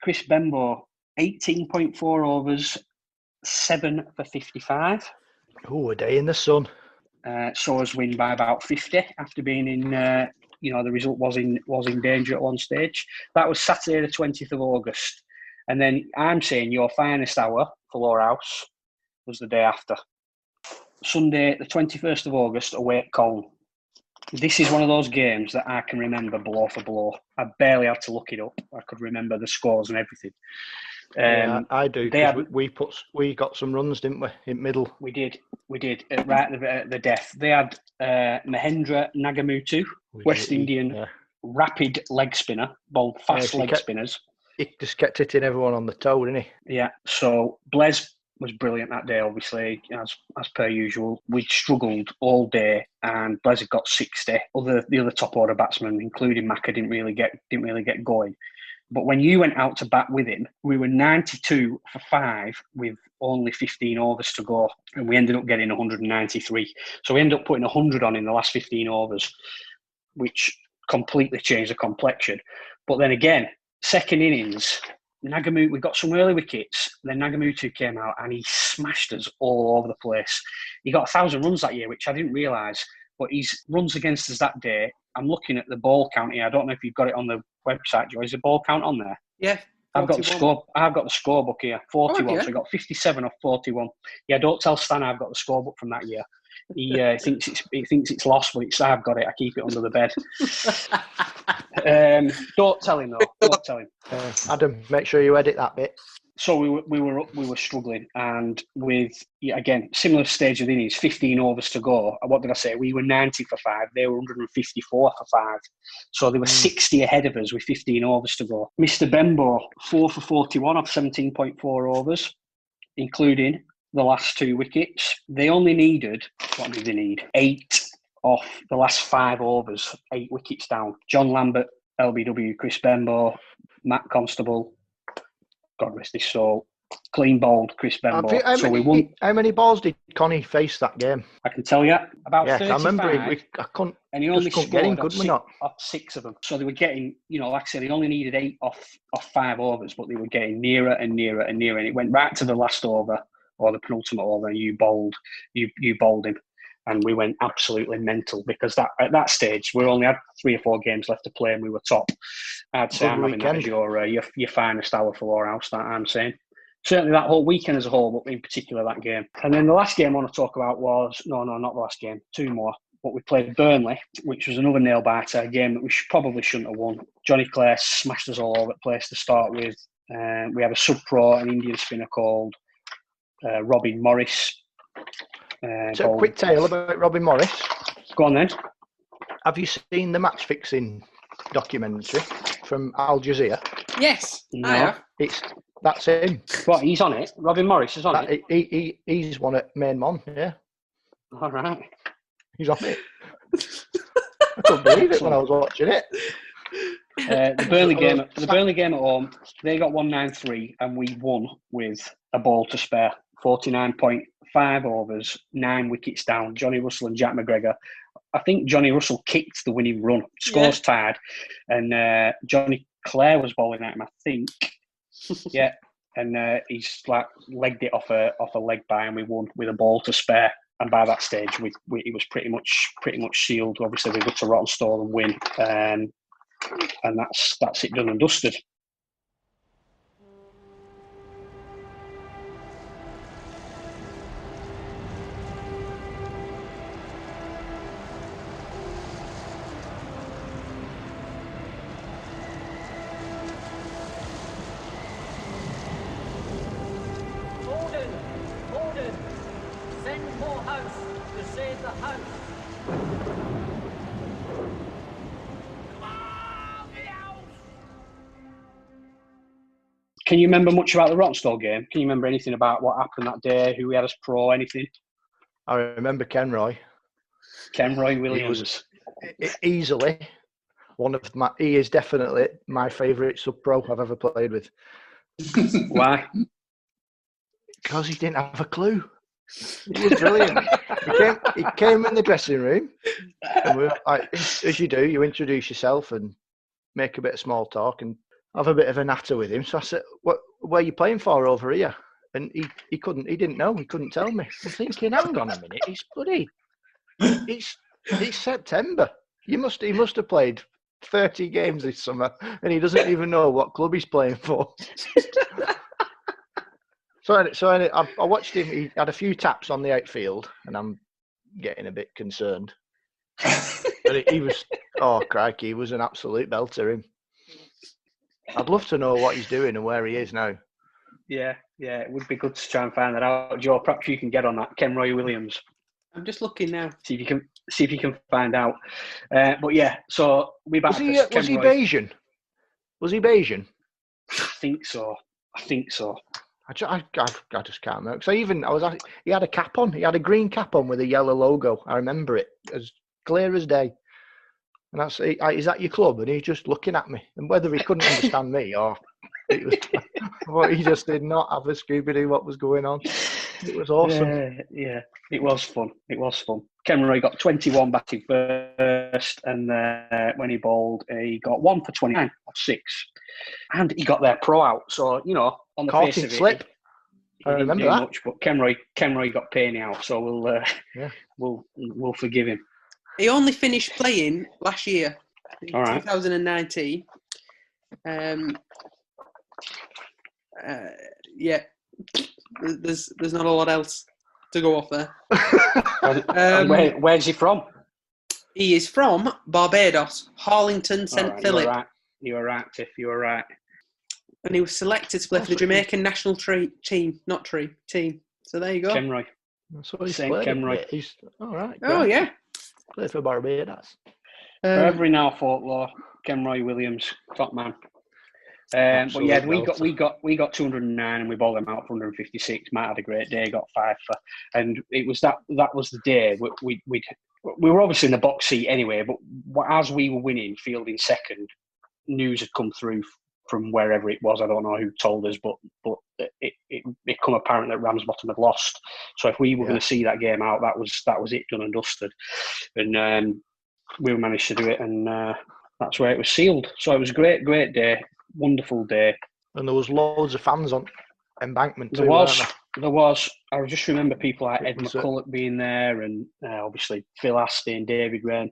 Chris Benbow, 18.4 overs, 7 for 55. Oh, a day in the sun. Saw us win by about 50 after being in, the result was in danger at one stage. That was Saturday the 20th of August. And then I'm saying your finest hour for Lowerhouse was the day after. Sunday the 21st of August, away at Colne. This is one of those games that I can remember blow for blow. I barely had to look it up. I could remember the scores and everything. Yeah, I do. We got some runs, didn't we, in middle? We did. Right at the death. They had Mahendra Nagamutu, West Indian rapid leg spinner, bowled fast leg spinners. He just kept hitting everyone on the toe, didn't he? Yeah. So Blaise was brilliant that day, obviously, as per usual. We struggled all day, and Blaise got 60. The other top order batsmen, including Macca, didn't really get going. But when you went out to bat with him, we were 92 for 5 with only 15 overs to go, and we ended up getting 193. So we ended up putting 100 on in the last 15 overs, which completely changed the complexion. But then again, second innings, Nagamutu, we got some early wickets. Then Nagamutu came out and he smashed us all over the place. He got 1,000 runs that year, which I didn't realise. But his runs against us that day, I'm looking at the ball count here. I don't know if you've got it on the website, Joe. Is the ball count on there? Yeah. 41. I've got the scorebook here. 41. So he got 57 off 41. Yeah, don't tell Stan I've got the scorebook from that year. He thinks it's lost, but I've got it. I keep it under the bed. Don't tell him though. Don't tell him. Adam, make sure you edit that bit. So we were struggling, and with again similar stage of the innings, 15 overs to go. What did I say? We were 90 for 5. They were 154 for 5. So they were 60 ahead of us with 15 overs to go. Mr. Benbow 4 for 41 off 17.4 overs, including the last 2 wickets. They only needed, what did they need? 8 off the last 5 overs, 8 wickets down. John Lambert, LBW, Chris Benbow, Matt Constable. God rest his soul. Clean bowled, Chris Benbow. How many balls did Connie face that game? I can tell you, about 35. I remember I couldn't. And he only couldn't get him, scored could we not? off 6 of them. So they were getting, like I said, they only needed 8 off 5 overs, but they were getting nearer and nearer and nearer. And it went right to the last over, or the penultimate over, and you bowled him. And we went absolutely mental because at that stage we only had 3 or 4 games left to play and we were top. I'd say I'm having that as your finest hour for Lowerhouse, that I'm saying. Certainly that whole weekend as a whole, but in particular that game. And then the last game I want to talk about was, no, not the last game, 2 more. But we played Burnley, which was another nail-biter, a game that we probably shouldn't have won. Johnny Clare smashed us all over the place to start with. We had a sub-pro, an Indian spinner called Robin Morris. So a quick tale about Robin Morris. Go on then. Have you seen the match fixing documentary from Al Jazeera? Yes, No. I have. That's him. What, he's on it? Robin Morris is on it? He's one at Main Mon, yeah. All right. He's on it. I couldn't believe it when I was watching it. The Burnley game at home, they got 193 and we won with a ball to spare. 49.5 overs, 9 wickets down. Johnny Russell and Jack McGregor. I think Johnny Russell kicked the winning run. Scores tied, and Johnny Clare was bowling at him, I think. Yeah, and he's legged it off a leg by, and we won with a ball to spare. And by that stage, it was pretty much sealed. Obviously, we got to Rottenstall and win, and that's it done and dusted. Ordered. Send more house to save the house. Can you remember much about the Rottenstall game? Can you remember anything about what happened that day? Who we had as pro? Anything? I remember Kenroy. Kenroy Williams. Easily he is definitely my favourite sub-pro I've ever played with. Why? Because he didn't have a clue. It was brilliant. He came in the dressing room, and as you do, you introduce yourself and make a bit of small talk and have a bit of a natter with him. So I said, where are you playing for over here? And he didn't know, he couldn't tell me. I'm thinking, hang on a minute, it's September. He must have played 30 games this summer, and he doesn't even know what club he's playing for. So I watched him. He had a few taps on the outfield, and I'm getting a bit concerned. But he was, crikey, he was an absolute belter, him. I'd love to know what he's doing and where he is now. Yeah, it would be good to try and find that out. Joe, perhaps you can get on that. Kenroy Williams. I'm just looking now. See if you can find out. But yeah, so we back. Was he Bayesian? Was he Bayesian? I think so. I just can't remember. So he had a cap on. He had a green cap on with a yellow logo. I remember it as clear as day. And is that your club? And he's just looking at me. And whether he couldn't understand me or it was, but he just did not have a Scooby-Doo what was going on. It was awesome. Yeah. It was fun. Kenroy got 21 batting first, and when he bowled, he got 1 for 29 off 6. And he got their pro out. So, on the face of it, slip. I remember that. Much, but Kenroy got Payne out, so we'll forgive him. He only finished playing last year, all right. 2019. Yeah, there's not a lot else to go off there. Where's he from? He is from Barbados, Harlington, St. Philip. You were right, Tiff. You were right. And he was selected to play for the Jamaican national team. So there you go. Kenroy. So he's St. played. Kenroy. He's all right. Oh, great. yeah. Played for Barbados. Forever in our folklore, Kenroy Williams, top man. But yeah, we got 209 and we bowled them out for 156. Matt had a great day, got 5 for, and it was that was the day we were obviously in the box seat anyway. But as we were winning, fielding second, news had come through from wherever it was. I don't know who told us, but it become apparent that Ramsbottom had lost. So if we were going to see that game out, that was it, done and dusted. And we managed to do it, and that's where it was sealed. So it was a great day, wonderful day. And there was loads of fans on Embankment too. There was. I just remember people like Ed McCulloch being there, and obviously Phil Astin, David Wren,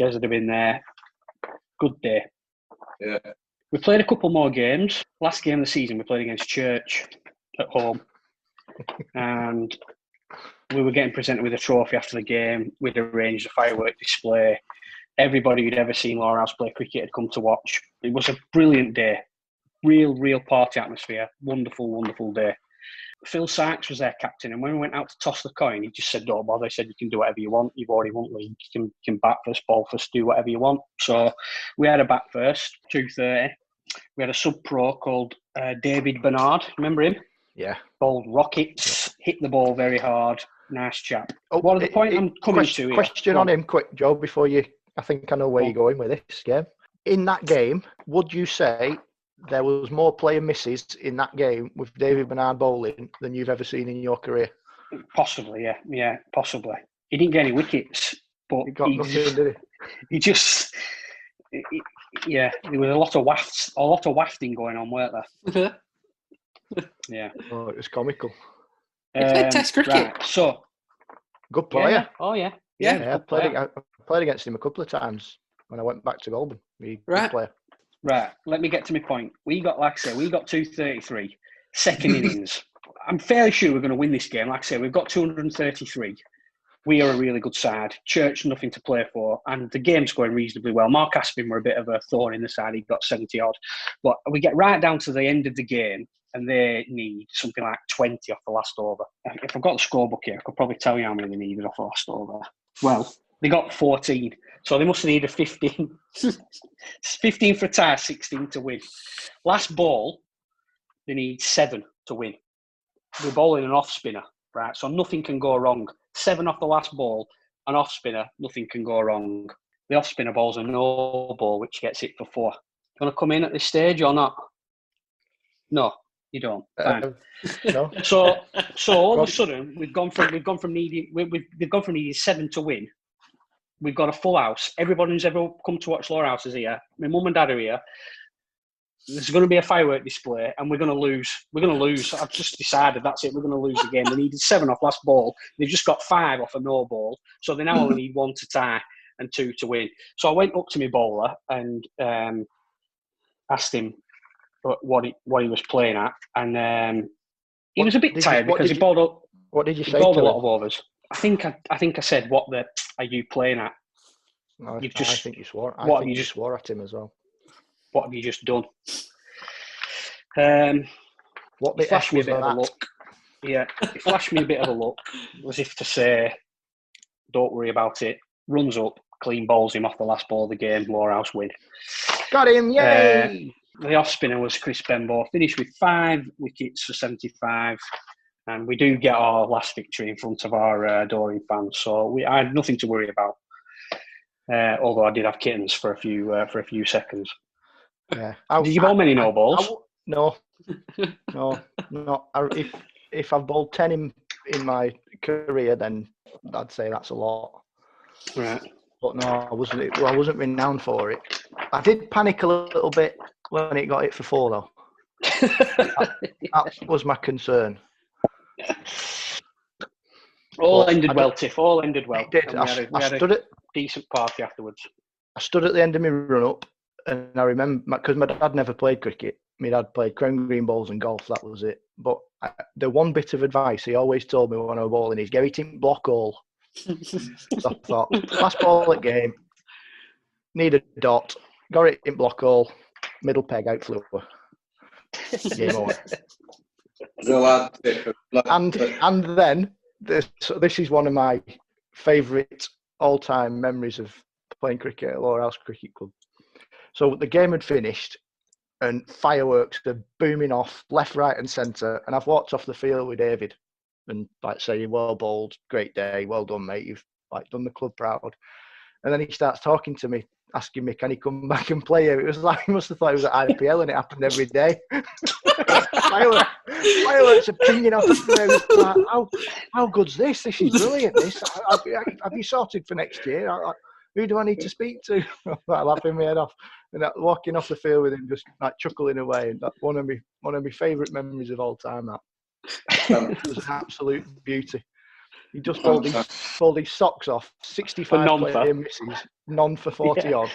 Jez had been there. Good day. Yeah. We played a couple more games. Last game of the season, we played against Church at home, and we were getting presented with a trophy after the game. We'd arranged a firework display. Everybody who'd ever seen Lowerhouse play cricket had come to watch. It was a brilliant day. Real party atmosphere. Wonderful day. Phil Sykes was their captain, and when we went out to toss the coin, he just said, "Don't bother." He said, "You can do whatever you want. You've already won league. You can bat first, bowl first, do whatever you want." So we had a bat first, 2:30. We had a sub-pro called David Bernard. Remember him? Yeah. Bowled rockets, hit the ball very hard. Nice chap. Oh, What are the point I'm coming to? Question on him, quick, Joe, before you... I think I know where you're going with this game. In that game, would you say there was more player misses in that game with David Bernard bowling than you've ever seen in your career? Possibly, yeah. Yeah, possibly. He didn't get any wickets, but He got nothing, did he just... Yeah, there was a lot of wafting going on, weren't there? Yeah. Oh, it was comical. He played Test cricket. Right, so... Good player. Yeah. Oh, yeah. Yeah, I played against him a couple of times when I went back to Goulburn. Good player. Right, let me get to my point. We got 233, second innings. I'm fairly sure we're going to win this game. Like I say, we've got 233. We are a really good side. Church, nothing to play for. And the game's going reasonably well. Mark Aspin were a bit of a thorn in the side. He got 70 odd. But we get right down to the end of the game, and they need something like 20 off the last over. If I've got the scorebook here, I could probably tell you how many they needed off the last over. Well, they got 14. So they must have needed 15. 15 for a tie, 16 to win. Last ball, they need 7 to win. We're bowling an off spinner, right? So nothing can go wrong. 7 off the last ball, an off spinner, nothing can go wrong. The off spinner bowls a no ball, which gets it for 4. You want to come in at this stage or not? No, you don't. Fine. No. So all of a sudden they've gone from needing 7 to win. We've got a full house. Everybody who's ever come to watch Lowerhouse is here. My mum and dad are here. There's going to be a firework display, and we're going to lose. We're going to lose. I've just decided that's it. We're going to lose the game. They needed 7 off last ball. They've just got 5 off a no ball, so they now only need 1 to tie and 2 to win. So I went up to my bowler and asked him what he was playing at, and he was a bit tired because he bowled up. What did you say? He bowled a lot of overs. I think I said, "What are you playing at?" No, I think you swore. What have you just swore at him as well? What have you just done? What he flashed me a bit of a look. Yeah, he flashed me a bit of a look, as if to say, "Don't worry about it." Runs up, clean bowls him off the last ball of the game. Lowerhouse win. Got him! Yay! The off spinner was Chris Benbow. Finished with 5 wickets for 75. And we do get our last victory in front of our adoring fans, so I had nothing to worry about. Although I did have kittens for a few seconds. Yeah. Did you bowl many no balls? No. If I've bowled 10 in my career, then I'd say that's a lot. Right. But no, I wasn't renowned for it. I did panic a little bit when it got hit for 4, though. That was my concern. All ended well, Tiff. All ended well. It did. We had a decent party afterwards. I stood at the end of my run-up, and I remember, because my dad never played cricket. My dad played crown green bowls and golf, that was it. But the one bit of advice he always told me when I was bowling is, get it in block all. So I thought, last ball at game, need a dot, got it in block all, middle peg, out flew. Game over. The lad, And then this is one of my favourite all-time memories of playing cricket at Lowerhouse Cricket Club. So the game had finished and fireworks are booming off left, right and centre, and I've walked off the field with David and like saying, well bowled, great day, well done mate, you've like done the club proud. And then he starts talking to me, asking me, can he come back and play here? It was like, he must have thought it was at IPL and it happened every day. Fireworks are pinging off everywhere. It was like, how good's this? This is brilliant. This have you sorted for next year? Who do I need to speak to? Like, laughing my head off and walking off the field with him, just like chuckling away. And that's one of my favourite memories of all time. That it was an absolute beauty. He just pulled his socks off. 65 playing misses, none for 40 odd.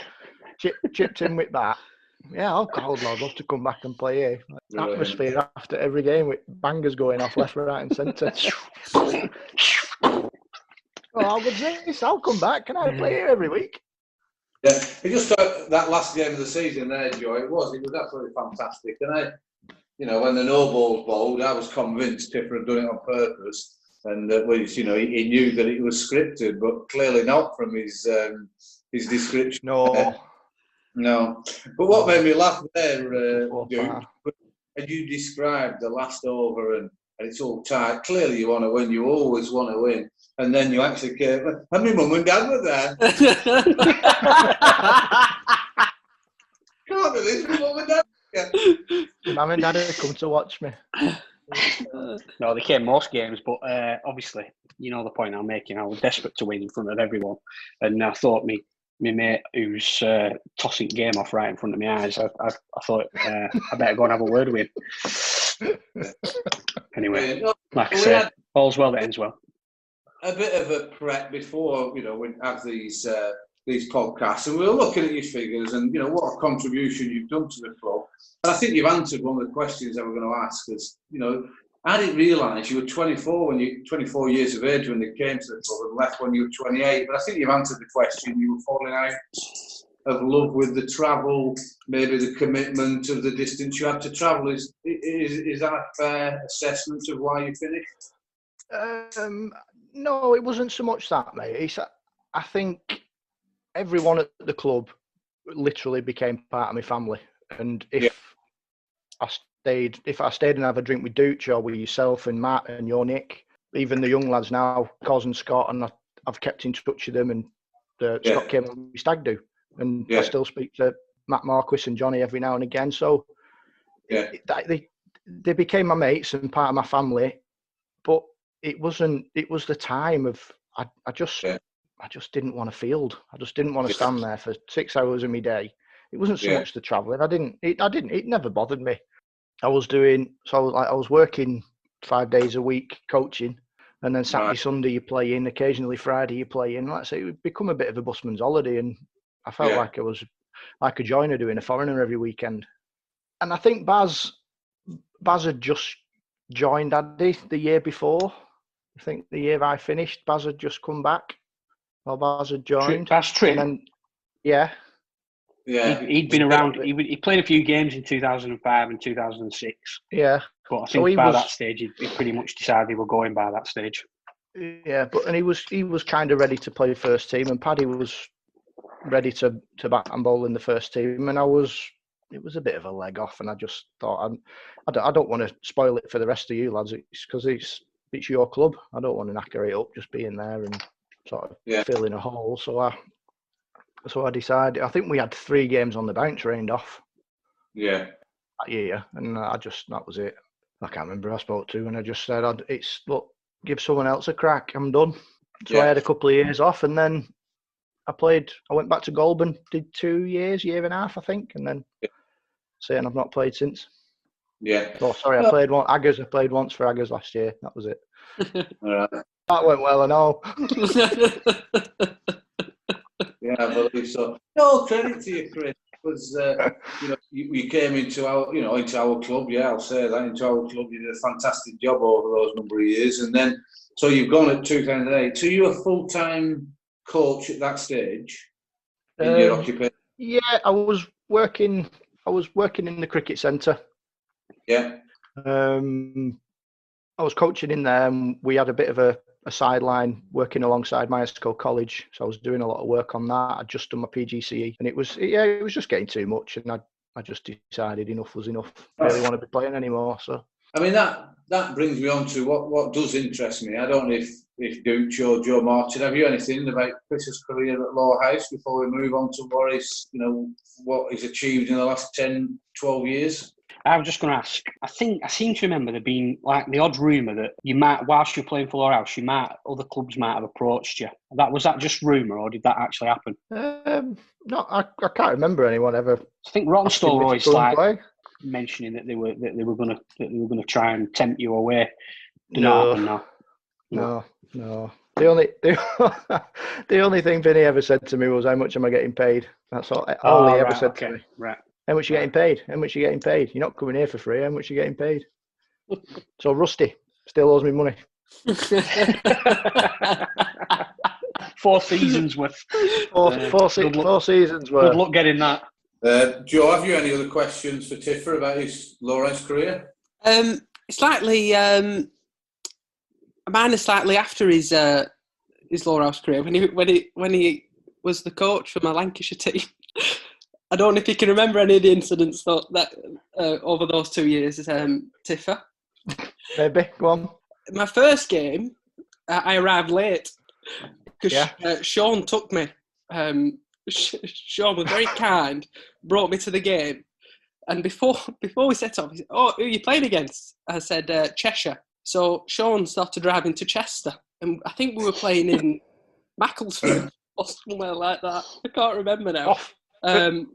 Chipped in with that. Yeah, I'd love to come back and play here. Like, atmosphere after every game with bangers going off left, right, and centre. How good's this? I'll come back. Can I play here every week? Yeah, it just that last game of the season there, Joe. It was absolutely fantastic. And when the no balls bowled, I was convinced Tipper had done it on purpose. And he knew that it was scripted, but clearly not from his description. No. But what made me laugh there, Duke, and you described the last over and it's all tight. Clearly you want to win. You always want to win. And then you actually came, and my mum and dad were there. Can't believe my mum and dad. Yeah. Mum and dad had come to watch me. No, they came most games, but obviously, you know the point I'm making. I was desperate to win in front of everyone, and I thought my mate who's tossing game off right in front of my eyes, I thought I better go and have a word with him. Anyway, like I said, all's well that ends well. A bit of a prep before we have these podcasts, and we were looking at your figures and what a contribution you've done to the club. And I think you've answered one of the questions that we're going to ask. Is I didn't realise you were 24 24 years of age when you came to the club and left when you were 28. But I think you've answered the question. You were falling out of love with the travel, maybe the commitment of the distance you had to travel. Is that a fair assessment of why you finished? No, it wasn't so much that, mate. I think everyone at the club literally became part of my family. And if I stayed and have a drink with Dooch or with yourself and Matt and your Nick, even the young lads now, Cos and Scott, and I've kept in touch with them, and Scott came on with Stag Do, and I still speak to Matt Marquis and Johnny every now and again. So they became my mates and part of my family, but it was the time of I just didn't want to field. I just didn't want to stand there for 6 hours of my day. It wasn't so much the travelling. It never bothered me. I was working 5 days a week coaching, and then Saturday, Sunday you play in, occasionally Friday you play in. Like I say, it would become a bit of a busman's holiday, and I felt like I was like a joiner doing a foreigner every weekend. And I think Baz had just joined Addy the year before. I think the year I finished, Baz had just come back. Well, Baz had joined. Baz Trim. And then, He'd been around. He played a few games in 2005 and 2006. Yeah. But I think by that stage, he pretty much decided he were going by that stage. Yeah, and he was kind of ready to play first team, and Paddy was ready to bat and bowl in the first team, and it was a bit of a leg off, and I just thought, I don't want to spoil it for the rest of you lads, because it's your club. I don't want to knacker it up just being there and sort of filling a hole. So I decided. I think we had 3 games on the bounce rained off. Yeah. That year, and that was it. I can't remember who I spoke to, and I just said, look, give someone else a crack. I'm done. So I had a couple of years off, and then I went back to Goulburn, did 2 years, year and a half, I think, and then saying I've not played since. Yeah. Oh, sorry, I played once for Aggers last year. That was it. All right. That went well, I know. Yeah, I believe so. No credit to you, Chris. Was you came into our club. Yeah, I'll say that, into our club. You did a fantastic job over those number of years, and then so you've gone at 2008. So you were a full-time coach at that stage in your occupation. Yeah, I was working in the cricket centre Yeah. I was coaching in there, and we had a bit of a sideline working alongside my school college, so I was doing a lot of work on that. I'd just done my PGCE, and it was just getting too much, and I just decided enough was enough. I really want to be playing anymore. So I mean, that brings me on to what does interest me. I don't know if Dooch or Joe Martin, have you anything about Chris's career at Lowerhouse before we move on to what he's achieved in the last 10, 12 years? I was just going to ask, I seem to remember there being like the odd rumour that you might, whilst you're playing for Lowerhouse, other clubs might have approached you. Was that just rumour, or did that actually happen? No, I can't remember anyone ever. I think Rottenstall were always play. Mentioning that they were going to try and tempt you away. Did No. not happen, No. The only thing Vinny ever said to me was, "How much am I getting paid?" That's all he ever said to me. Right. How much are you getting paid? How much are you getting paid? You're not coming here for free. How much are you getting paid? So Rusty still owes me money. 4 seasons worth. Four seasons worth. Good luck getting that. Joe, have you any other questions for Tiffer about his Lowerhouse career? Slightly. Mine is slightly after his Lowerhouse career when he was the coach for my Lancashire team. I don't know if you can remember any of the incidents that over those 2 years, Tiffer. Maybe, go on. My first game, I arrived late because Sean took me. Sean was very kind, brought me to the game, and before we set off, he said, "Oh, who are you playing against?" I said Cheshire. So Sean started driving to Chester, and I think we were playing in Macclesfield or somewhere like that. I can't remember now.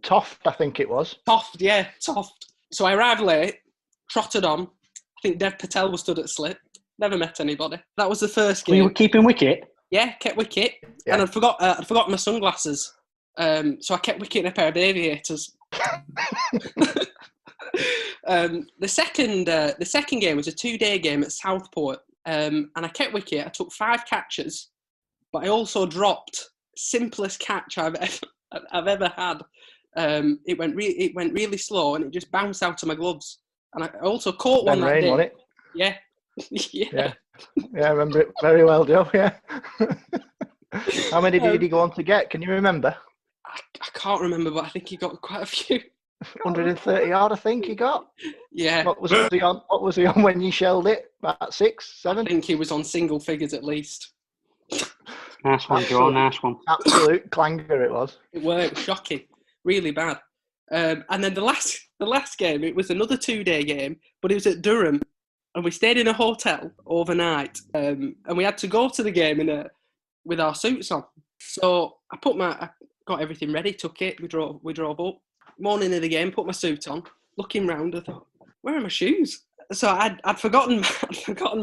Toft, I think it was. Toft. So I arrived late, trotted on. I think Dev Patel was stood at slip. Never met anybody. That was the first game. You were keeping wicket? Yeah, kept wicket. Yeah. And I'd forgotten my sunglasses. So I kept wicket in a pair of aviators. The second game was a 2-day game at Southport. And I kept wicket. I took 5 catches, but I also dropped simplest catch I've ever had. It went really slow, and it just bounced out of my gloves. And I also caught one that day. On it. Yeah. Yeah, I remember it very well, Joe. Yeah. How many did he go on to get? Can you remember? I can't remember, but I think he got quite a few. 130 odd, I think he got. Yeah. What was he on when you shelled it? About 6, 7? I think he was on single figures at least. Nice one, Joe. Nice one. Absolute clanger it was. It was shocking, really bad. And then the last game, it was another 2-day game, but it was at Durham, and we stayed in a hotel overnight, and we had to go to the game with our suits on. So I got everything ready, took it, we drove up. Morning of the game, put my suit on, looking round, I thought, where are my shoes? So I'd forgotten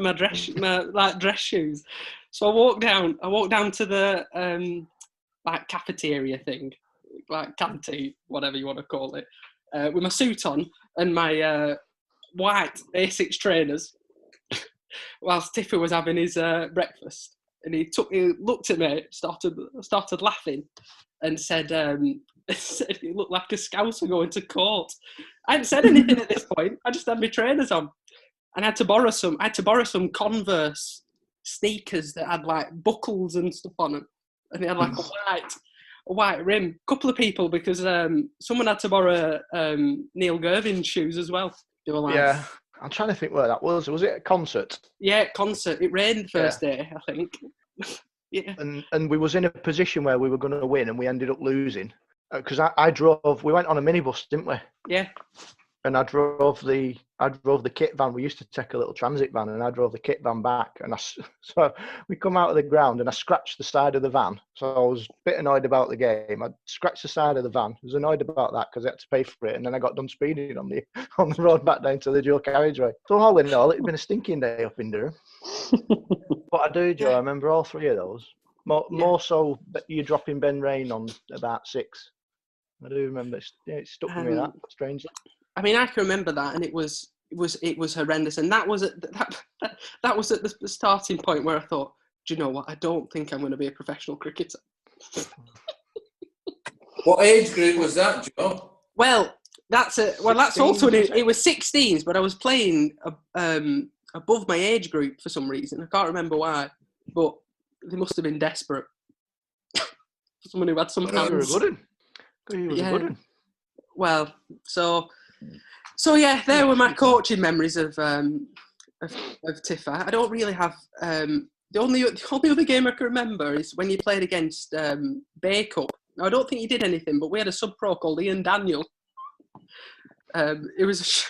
my dress shoes. So I walked down to the cafeteria thing, like canteen, whatever you want to call it, with my suit on and my white Asics trainers, whilst Tiffy was having his breakfast. And he looked at me, started laughing, and said, "You look like a scouser going to court." I hadn't said anything at this point. I just had my trainers on, and I had to borrow some Converse sneakers that had like buckles and stuff on them, and they had like a white rim. A couple of people, because someone had to borrow Neil Gervin's shoes as well. They were like, yeah. I'm trying to think where that was. Was it a concert? Yeah, concert. It rained the first day, I think. Yeah. And we was in a position where we were going to win, and we ended up losing because I drove. We went on a minibus, didn't we? Yeah. And I drove the kit van. We used to take a little transit van, and I drove the kit van back. And so we come out of the ground, and I scratched the side of the van. So I was a bit annoyed about the game. I scratched the side of the van. I was annoyed about that because I had to pay for it, and then I got done speeding on the road back down to the dual carriageway. So all in all, it'd been a stinking day up in Durham. But I do, Joe. I remember all 3 of those. More so you dropping Ben Rain on about 6. I do remember. It stuck with me that strangely. I mean, I can remember that, and it was horrendous, and that was at the starting point where I thought, do you know what? I don't think I'm going to be a professional cricketer. What age group was that, Joe? Well, That's also it was 16s, but I was playing above my age group for some reason. I can't remember why, but they must have been desperate. Someone who had some hands. You were a good one. He was a good one. Well, so yeah, there were my coaching memories of Tiffa. I don't really have the only other game I can remember is when you played against Bay Cup. Now, I don't think you did anything, but we had a sub-pro called Ian Daniel. It was.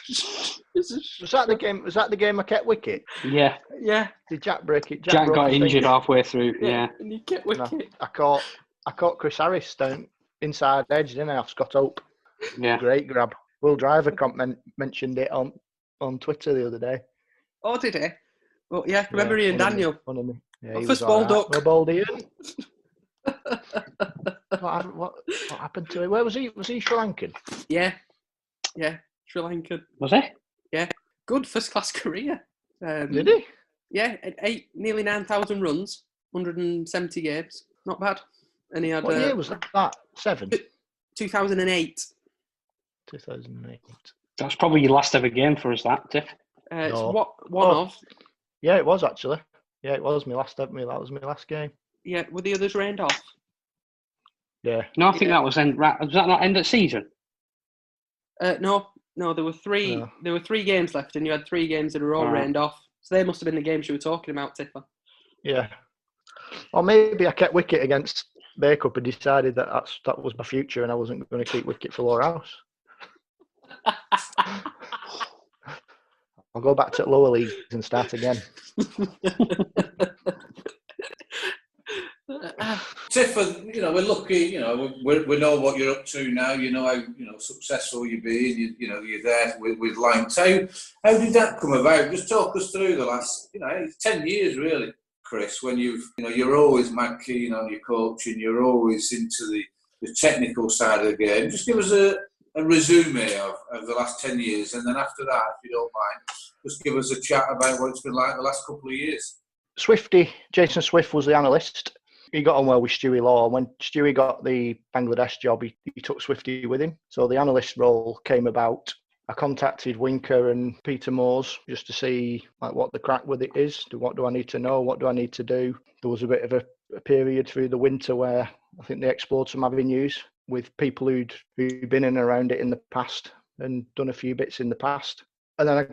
Was that the game? Was that the game I kept wicket? Yeah. Yeah. Did Jack break it? Jack got injured finger. halfway through. Yeah. And you kept wicket. I caught Chris Harris down inside edge, didn't I? Off Scott Hope. Yeah. Great grab. Will Driver mentioned it on Twitter the other day. Oh, did he? Well, yeah, I remember Ian Daniel. One of me. Yeah, he First was ball all duck. right. No ball, Ian. What happened to him? Where was he? Was he Sri Lankan? Yeah, Sri Lankan. Was he? Yeah, good first class career. Did he? Yeah, nearly 9,000 runs, 170 games. Not bad. And he had. What year was that? 7? 2008. 2008. That's probably your last ever game for us, that, Tiff. It's No. one of. Yeah, it was actually. Yeah, it was that was my last game. Yeah, were the others rained off? Yeah. No, I think that was end. Was that not end of season? No, there were three. No. There were 3 games left, and you had 3 games that were all rained off. So they must have been the games you were talking about, Tipper. Yeah. Or maybe I kept wicket against Bay Cup and decided that that was my future and I wasn't going to keep wicket for Lowerhouse. I'll go back to lower leagues and start again. Tiff, we're lucky. We know what you're up to now. You know how successful you've been. You're there with Lancs. How did that come about? Just talk us through the last 10 years, really, Chris. When you're always mad keen on your coaching. You're always into the technical side of the game. Just give us a resume of the last 10 years, and then after that, if you don't mind, just give us a chat about what it's been like the last couple of years. Jason Swift was the analyst. He got on well with Stewie Law. When Stewie got the Bangladesh job, he took Swifty with him. So the analyst role came about. I contacted Winker and Peter Moores just to see what the crack with it is. What do I need to know? What do I need to do? There was a bit of a period through the winter where I think they explored some avenues with people who'd been in and around it in the past and done a few bits in the past. And then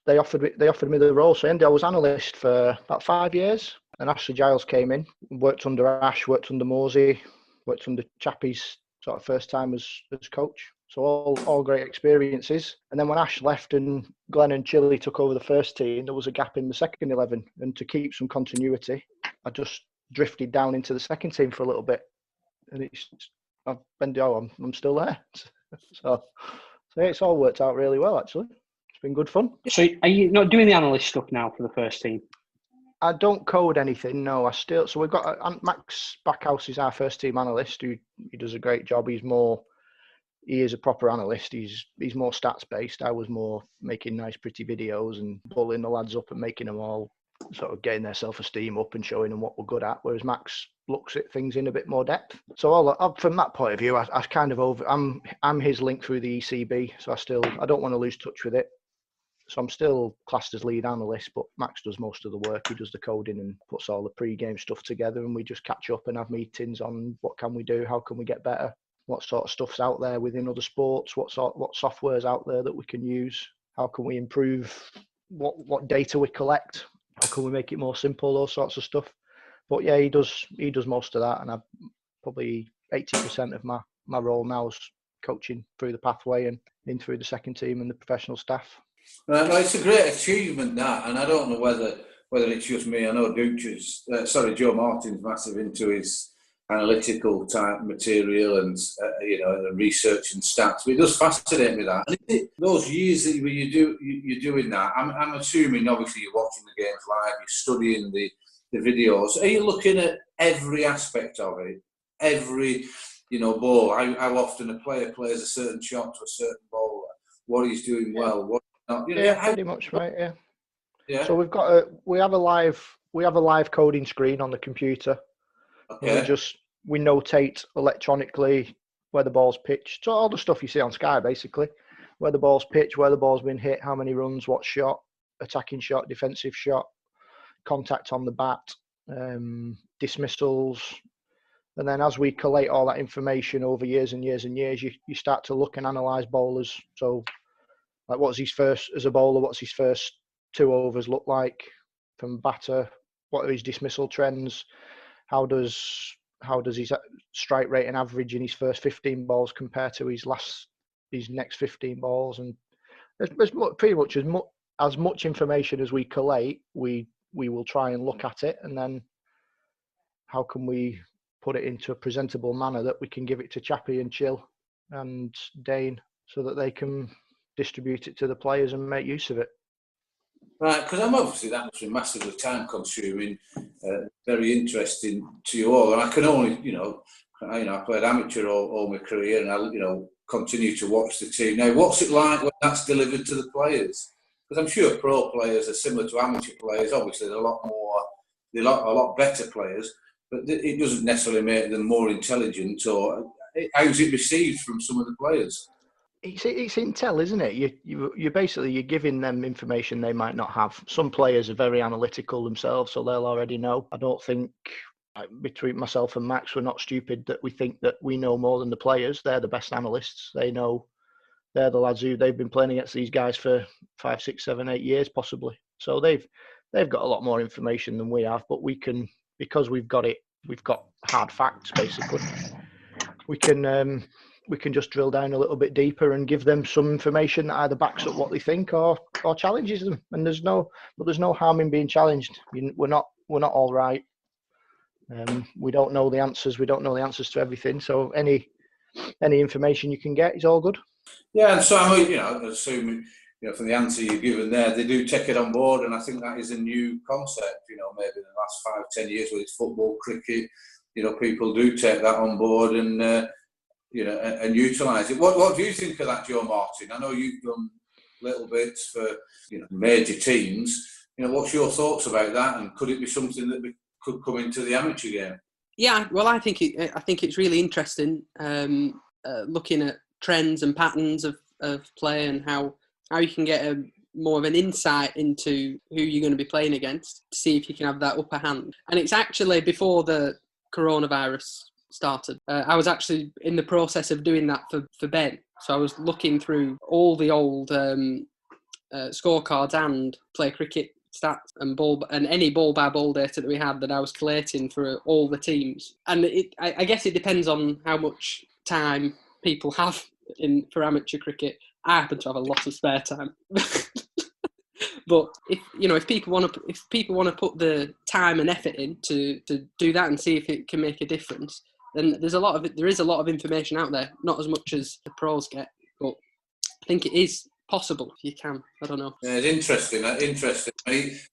they offered me the role. So I was analyst for about 5 years. And Ashley Giles came in, worked under Ash, worked under Morsey, worked under Chappie's sort of first time as coach. So all great experiences. And then when Ash left and Glenn and Chile took over the first team, there was a gap in the second 11. And to keep some continuity, I just drifted down into the second team for a little bit. And I'm still there. So it's all worked out really well, actually. It's been good fun. So are you not doing the analyst stuff now for the first team? I don't code anything, no. So we've got Max Backhouse is our first team analyst. He does a great job. He is a proper analyst. He's more stats based. I was more making nice, pretty videos and pulling the lads up and making them all sort of getting their self-esteem up and showing them what we're good at. Whereas Max looks at things in a bit more depth. So from that point of view, I kind of I'm his link through the ECB. So I don't want to lose touch with it. So I'm still classed as lead analyst, but Max does most of the work. He does the coding and puts all the pre-game stuff together, and we just catch up and have meetings on what can we do, how can we get better, what sort of stuff's out there within other sports, what software's out there that we can use, how can we improve what data we collect, how can we make it more simple, those sorts of stuff. But yeah, he does most of that, and I probably 80% of my role now is coaching through the pathway and in through the second team and the professional staff. No, it's a great achievement, that, and I don't know whether it's just me. I know Joe Martin's massive into his analytical type material and research and stats. But it does fascinate me that. And those years that you're doing that, I'm assuming obviously you're watching the games live, you're studying the videos. Are you looking at every aspect of it? Every ball. How often a player plays a certain shot to a certain bowler? What he's doing well. What not? Pretty much right. Yeah. Yeah. So we have a live coding screen on the computer. Okay. We notate electronically where the ball's pitched. So all the stuff you see on Sky, basically, where the ball's pitched, where the ball's been hit, how many runs, what shot, attacking shot, defensive shot, contact on the bat, dismissals. And then as we collate all that information over years and years and years, you start to look and analyse bowlers. So, like, what's his first, as a bowler, what's his first 2 overs look like from batter? What are his dismissal trends? How does his strike rate and average in his first 15 balls compare to his next 15 balls? And there's pretty much as much information as we collate, we will try and look at it, and then how can we put it into a presentable manner that we can give it to Chappie and Chill and Dane so that they can distribute it to the players and make use of it. Right, because I'm obviously that must be massively time consuming, very interesting to you all, and I can only, I played amateur all my career, and I, continue to watch the team. Now, what's it like when that's delivered to the players? Because I'm sure pro players are similar to amateur players. Obviously, they're a lot better players, but it doesn't necessarily make them more intelligent. Or how's it received from some of the players? It's intel, isn't it? You're basically giving them information they might not have. Some players are very analytical themselves, so they'll already know. I don't think, between myself and Max, we're not stupid that we think that we know more than the players. They're the best analysts. They know. They're the lads who they've been playing against these guys for 5, 6, 7, 8 years possibly. So they've got a lot more information than we have. But we can, because we've got hard facts basically. We can just drill down a little bit deeper and give them some information that either backs up what they think or challenges them. And there's no harm in being challenged. We're not all right. We don't know the answers. We don't know the answers to everything. So any information you can get is all good. Yeah, and so I assume from the answer you've given there, they do take it on board, and I think that is a new concept. Maybe in the last 5-10 years, whether it's football, cricket, people do take that on board and and utilise it. What do you think of that, Joe Martin? I know you've done little bits for major teams. What's your thoughts about that, and could it be something that could come into the amateur game? Yeah, well, I think it's really interesting looking at trends and patterns of play and how you can get more of an insight into who you're going to be playing against to see if you can have that upper hand. And it's actually before the coronavirus started. I was actually in the process of doing that for Ben. So I was looking through all the old scorecards and play cricket stats and any ball by ball data that we had that I was collating for all the teams. And I guess it depends on how much time people have for amateur cricket. I happen to have a lot of spare time. But if people want to put the time and effort in to do that and see if it can make a difference, then there is a lot of information out there. Not as much as the pros get, but I think it is possible if you can. I don't know. Yeah, it's interesting. I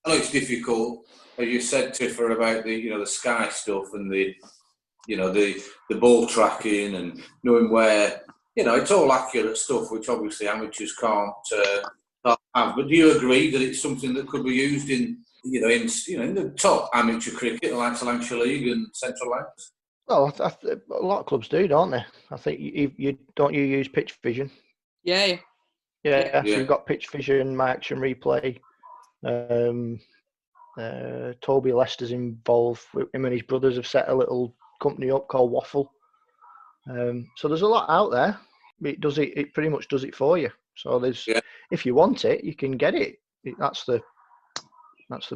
know it's difficult, as you said, Tiffer, about the Sky stuff and the ball tracking and knowing where it's all accurate stuff, which obviously amateurs can't have. But do you agree that it's something that could be used in the top amateur cricket, like the Lancashire League and Central Lancs? Well, a lot of clubs do, don't they? I think you use pitch vision. Yeah. So you've got pitch vision, my action replay. Toby Lester's involved. Him and his brothers have set a little company up called Waffle. So there's a lot out there. It pretty much does it for you. So if you want it, you can get it. That's the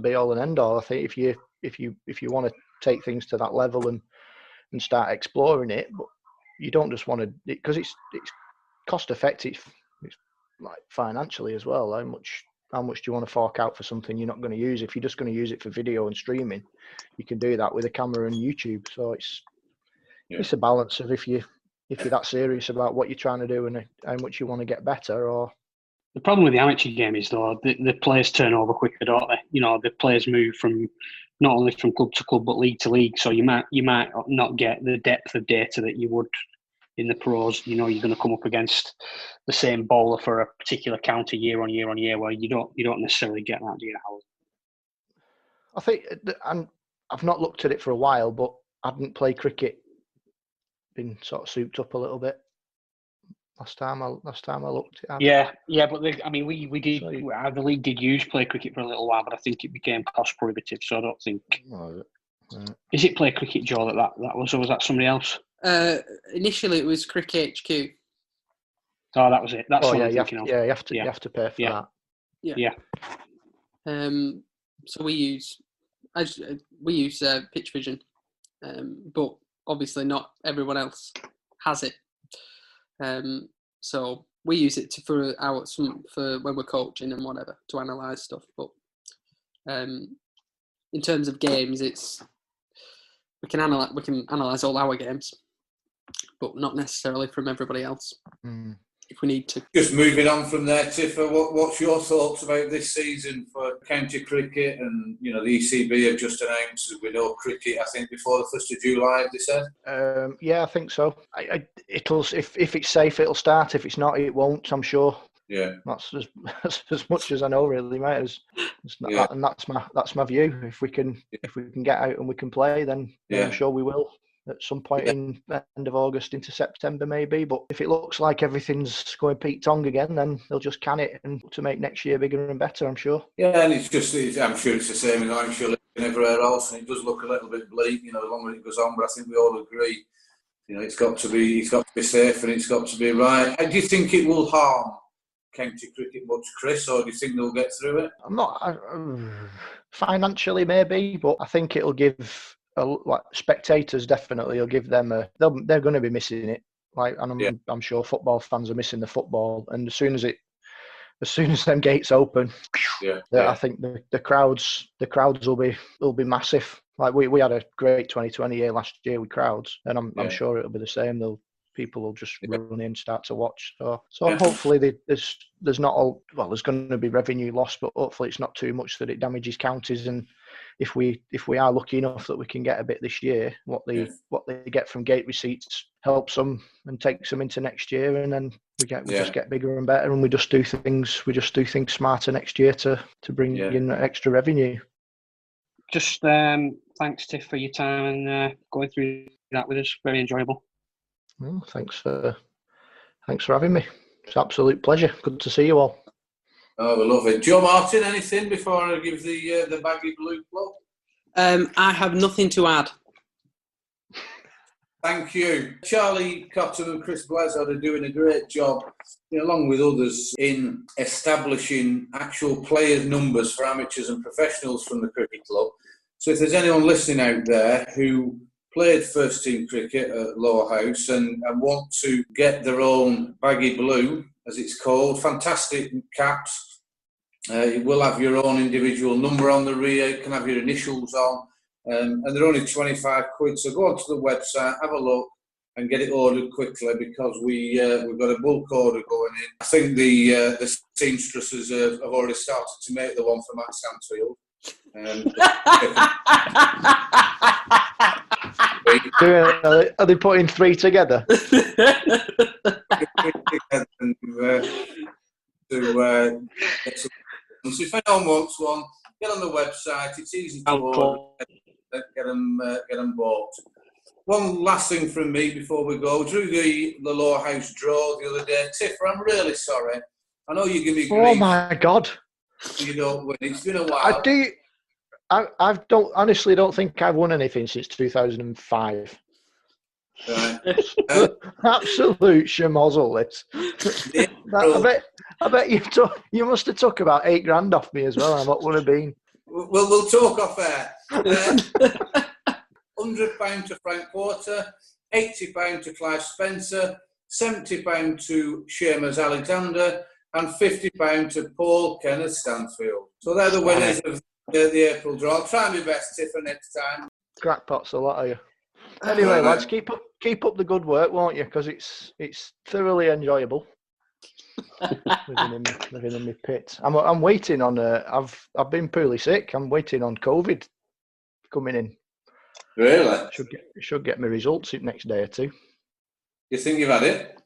be all and end all. I think if you want to take things to that level and start exploring it, but you don't just want to, because it's cost effective. It's like financially as well. How much do you want to fork out for something you're not going to use? If you're just going to use it for video and streaming, you can do that with a camera and YouTube. So it's a balance of if you're that serious about what you're trying to do and how much you want to get better. Or the problem with the amateur game is, though, the players turn over quicker, don't they? The players move from not only from club to club but league to league. So you might not get the depth of data that you would in the pros. You're going to come up against the same bowler for a particular county year on year on year, where you don't necessarily get that, do you, Howard? I think, and I've not looked at it for a while, but I didn't play cricket been sort of souped up a little bit. Last time I looked, it had. Yeah, but we did. So The league did use play cricket for a little while, but I think it became cost prohibitive. So I don't think. Oh, Is it play cricket, Joe? That was, or was that somebody else? Initially, it was Cricket HQ. Oh, that was it. That's what I'm you thinking of. you have to pay for that. Yeah. So we use Pitch Vision, but obviously not everyone else has it. So we use it for when we're coaching and whatever to analyse stuff. But in terms of games, we can analyse all our games, but not necessarily from everybody else. If we need to. Just moving on from there, Tiffer, what's your thoughts about this season for county cricket? And the ECB have just announced that we know cricket, I think, before the 1st of July, they said. Yeah, I think so. It'll if it's safe, it'll start. If it's not, it won't. I'm sure. Yeah, that's as much as I know, really, mate. And that's my view. If we can get out and we can play, then I'm sure we will. At some point in the end of August into September, maybe. But if it looks like everything's going Pete Tong again, then they'll just can it and to make next year bigger and better, I'm sure. Yeah, and I'm sure it's the same in Lancashire and everywhere else, and it does look a little bit bleak, the longer it goes on. But I think we all agree, it's got to be safe and it's got to be right. Do you think it will harm county cricket much, Chris, or do you think they'll get through it? I'm not financially, maybe, but I think it'll give. Spectators definitely will give them they're going to be missing it. I'm sure football fans are missing the football, and as soon as them gates open, I think the crowds will be massive. Like we had a great 2020 year last year with crowds, and I'm sure it'll be the same. People will just run in, start to watch. So hopefully there's not all. Well, there's going to be revenue loss, but hopefully it's not too much that it damages counties. And if we are lucky enough that we can get a bit this year, what they get from gate receipts helps them and takes them into next year, and then we just get bigger and better, and we just do things smarter next year to bring in extra revenue. Just thanks, Tiff, for your time and going through that with us. Very enjoyable. Well, thanks for having me. It's an absolute pleasure. Good to see you all. Oh, we love it. Joe Martin, anything before I give the baggy blue plug? I have nothing to add. Thank you. Charlie Cotton and Chris Blazard are doing a great job, along with others, in establishing actual players' numbers for amateurs and professionals from the cricket club. So if there's anyone listening out there who played first team cricket at Lowerhouse and want to get their own baggy blue, as it's called, fantastic caps. You will have your own individual number on the rear, you can have your initials on, and they're only 25 quid. So go onto the website, have a look and get it ordered quickly, because we've got a bulk order going in. I think the seamstresses have already started to make the one for Matt Stansfield. Are they putting 3 together? So if anyone wants one, get on the website. It's easy to order. Get them bought. One last thing from me before we go. Drew the Lowerhouse draw the other day. Tiffer, I'm really sorry. I know you give me grief. Oh my God! You don't win. It's been a while. I honestly don't think I've won anything since 2005. Right. Absolute schmozzle, this. I bet you must have took about $8,000 off me as well. I'm not one of been. We'll talk off air. £100 to Frank Porter, £80 to Clive Spencer, £70 to Seamus Alexander, and £50 to Paul Kenneth Stanfield. So they're the winners of the April draw. I'll try my best, Tiffer, next time. Crackpots, a lot of you. Anyway, lads, keep up the good work, won't you? Because it's thoroughly enjoyable. living in my pit. I'm waiting on. I've been poorly sick. I'm waiting on COVID coming in. Really? Should get my results in next day or two. You think you've had it?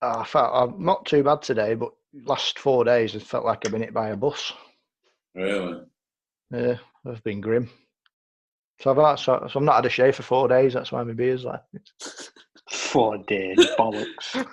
I'm not too bad today, but last 4 days it felt like I've been hit by a bus. Really? Yeah, I've been grim. So I've not had a shave for 4 days. That's why my beard's like 4 days, bollocks.